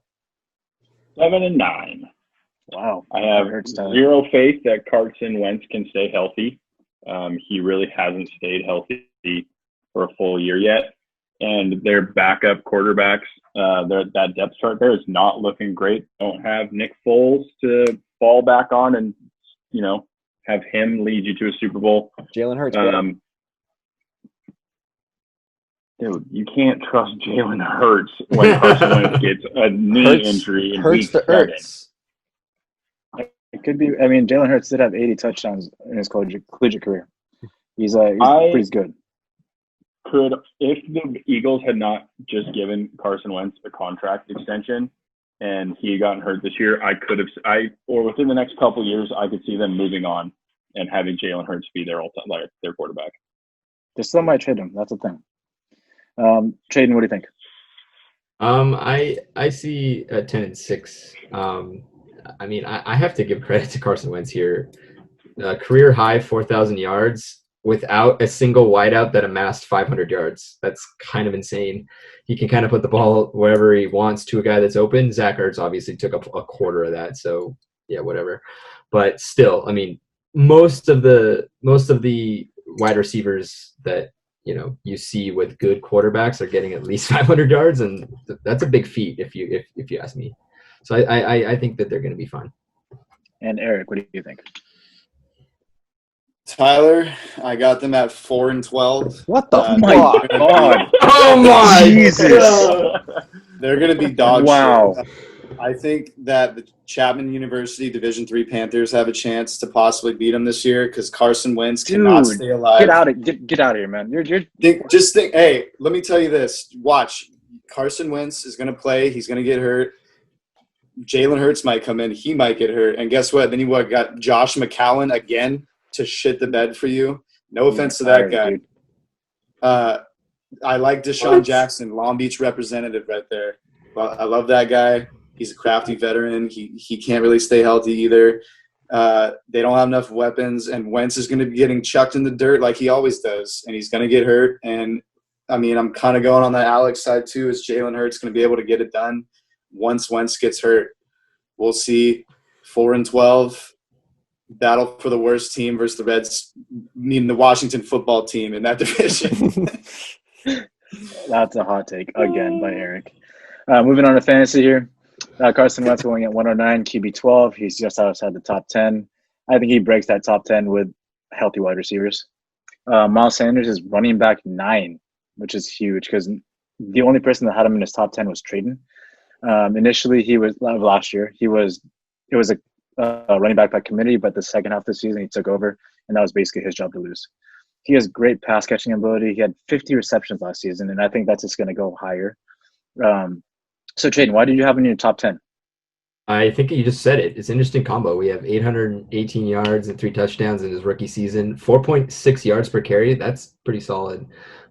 7-9. Wow. I have zero faith that Carson Wentz can stay healthy. He really hasn't stayed healthy for a full year yet. And their backup quarterbacks, that depth chart there is not looking great. Don't have Nick Foles to fall back on and, have him lead you to a Super Bowl. Jalen Hurts. Dude, you can't trust Jalen Hurts when Carson Wentz gets a knee injury in week 7. It could be. I mean, Jalen Hurts did have 80 touchdowns in his collegiate career. He's pretty good. If the Eagles had not just given Carson Wentz a contract extension and he had gotten hurt this year, or within the next couple of years, I could see them moving on and having Jalen Hurts be their quarterback. They still might trade him. That's the thing. Tradon, what do you think? I see a 10-6. I mean, I have to give credit to Carson Wentz here. Career high 4,000 yards without a single wideout that amassed 500 yards. That's kind of insane. He can kind of put the ball wherever he wants to a guy that's open. Zach Ertz obviously took up a quarter of that, so yeah, whatever. But still, I mean, most of the wide receivers that you see with good quarterbacks are getting at least 500 yards, and that's a big feat if you ask me. So I think that they're going to be fine. And Eric, what do you think? Tyler, I got them at 4-12. What the fuck? God. Oh my Jesus! They're going to be dog Wow. shit. I think that the Chapman University Division III Panthers have a chance to possibly beat them this year because Carson Wentz cannot stay alive. Get out of here, man! Just think. Hey, let me tell you this. Watch, Carson Wentz is going to play. He's going to get hurt. Jalen Hurts might come in. He might get hurt. And guess what? Then you got Josh McCown again to shit the bed for you. No offense to that guy. I like Deshaun Jackson, Long Beach representative right there. Well, I love that guy. He's a crafty veteran. He can't really stay healthy either. They don't have enough weapons, and Wentz is going to be getting chucked in the dirt like he always does, and he's going to get hurt. And, I mean, I'm kind of going on the Alex side too. Is Jalen Hurts going to be able to get it done once Wentz gets hurt? We'll see. 4-12. Battle for the worst team versus the Washington football team in that division. That's a hot take again by Eric. Moving on to fantasy here. Carson Wentz going at 109, QB 12. He's just outside the top 10. I think he breaks that top 10 with healthy wide receivers. Miles Sanders is running back 9, which is huge because the only person that had him in his top 10 was Tradon. Initially, last year, it was a running back by committee, but the second half of the season he took over, and that was basically his job to lose. He has great pass catching ability. He had 50 receptions last season, and I think that's just going to go higher. So, Tradon, why did you have him in your top 10? I think you just said it. It's an interesting combo. We have 818 yards and 3 touchdowns in his rookie season, 4.6 yards per carry. That's pretty solid.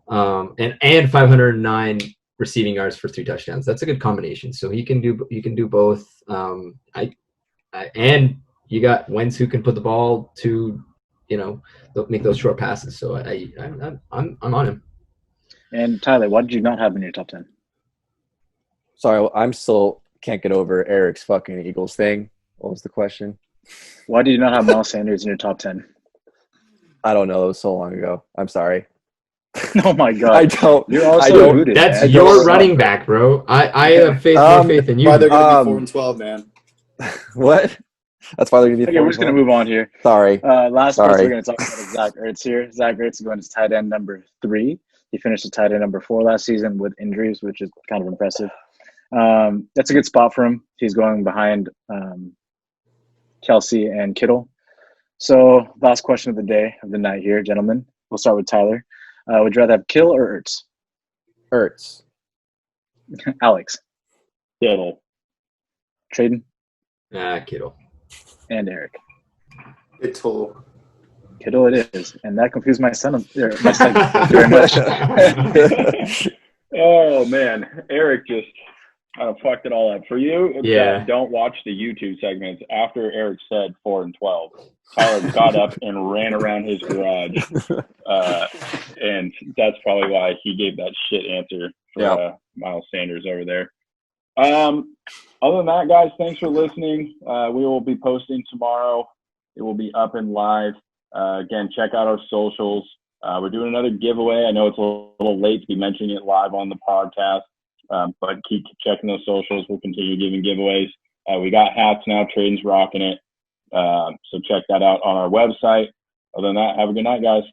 And 509 receiving yards for 3 touchdowns. That's a good combination. So he can do both. And you got Wentz who can put the ball to, make those short passes. So I'm on him. And Tyler, why did you not have him in your top 10? Sorry, I'm still can't get over Eric's fucking Eagles thing. What was the question? Why do you not have Miles Sanders in your top 10? I don't know. It was so long ago. I'm sorry. Oh my god! I don't. You're also I don't- rooted. That's man. your Don't running suck. back, bro. I have more faith in you. Why they're gonna be Um, 4-12, man? What? That's why they're gonna be. Okay, we're just gonna move on here. Sorry. Last place Sorry. we're gonna talk about is Zach Ertz here. Zach Ertz is going to tight end number 3. He finished at tight end number 4 last season with injuries, which is kind of impressive. That's a good spot for him. He's going behind Kelsey and Kittle. So, last question of the night here, gentlemen. We'll start with Tyler. Would you rather have Kittle or Ertz? Ertz. Alex, Kittle. Tradon, Kittle. and Eric. Kittle. Kittle it is, and that confused my son. My segment very much. Oh man, Eric just kind of fucked it all up for you. Yeah. Don't watch the YouTube segments. After Eric said 4 and 12, Tyler got up and ran around his garage, and that's probably why he gave that shit answer for Miles Sanders over there. Other than that, guys, thanks for listening. We will be posting tomorrow. It will be up and live. Again, check out our socials. We're doing another giveaway. I know it's a little late to be mentioning it live on the podcast, but keep checking those socials. We'll continue giving giveaways. We got hats now. Tradon's rocking it. So check that out on our website. Other than that, have a good night, guys.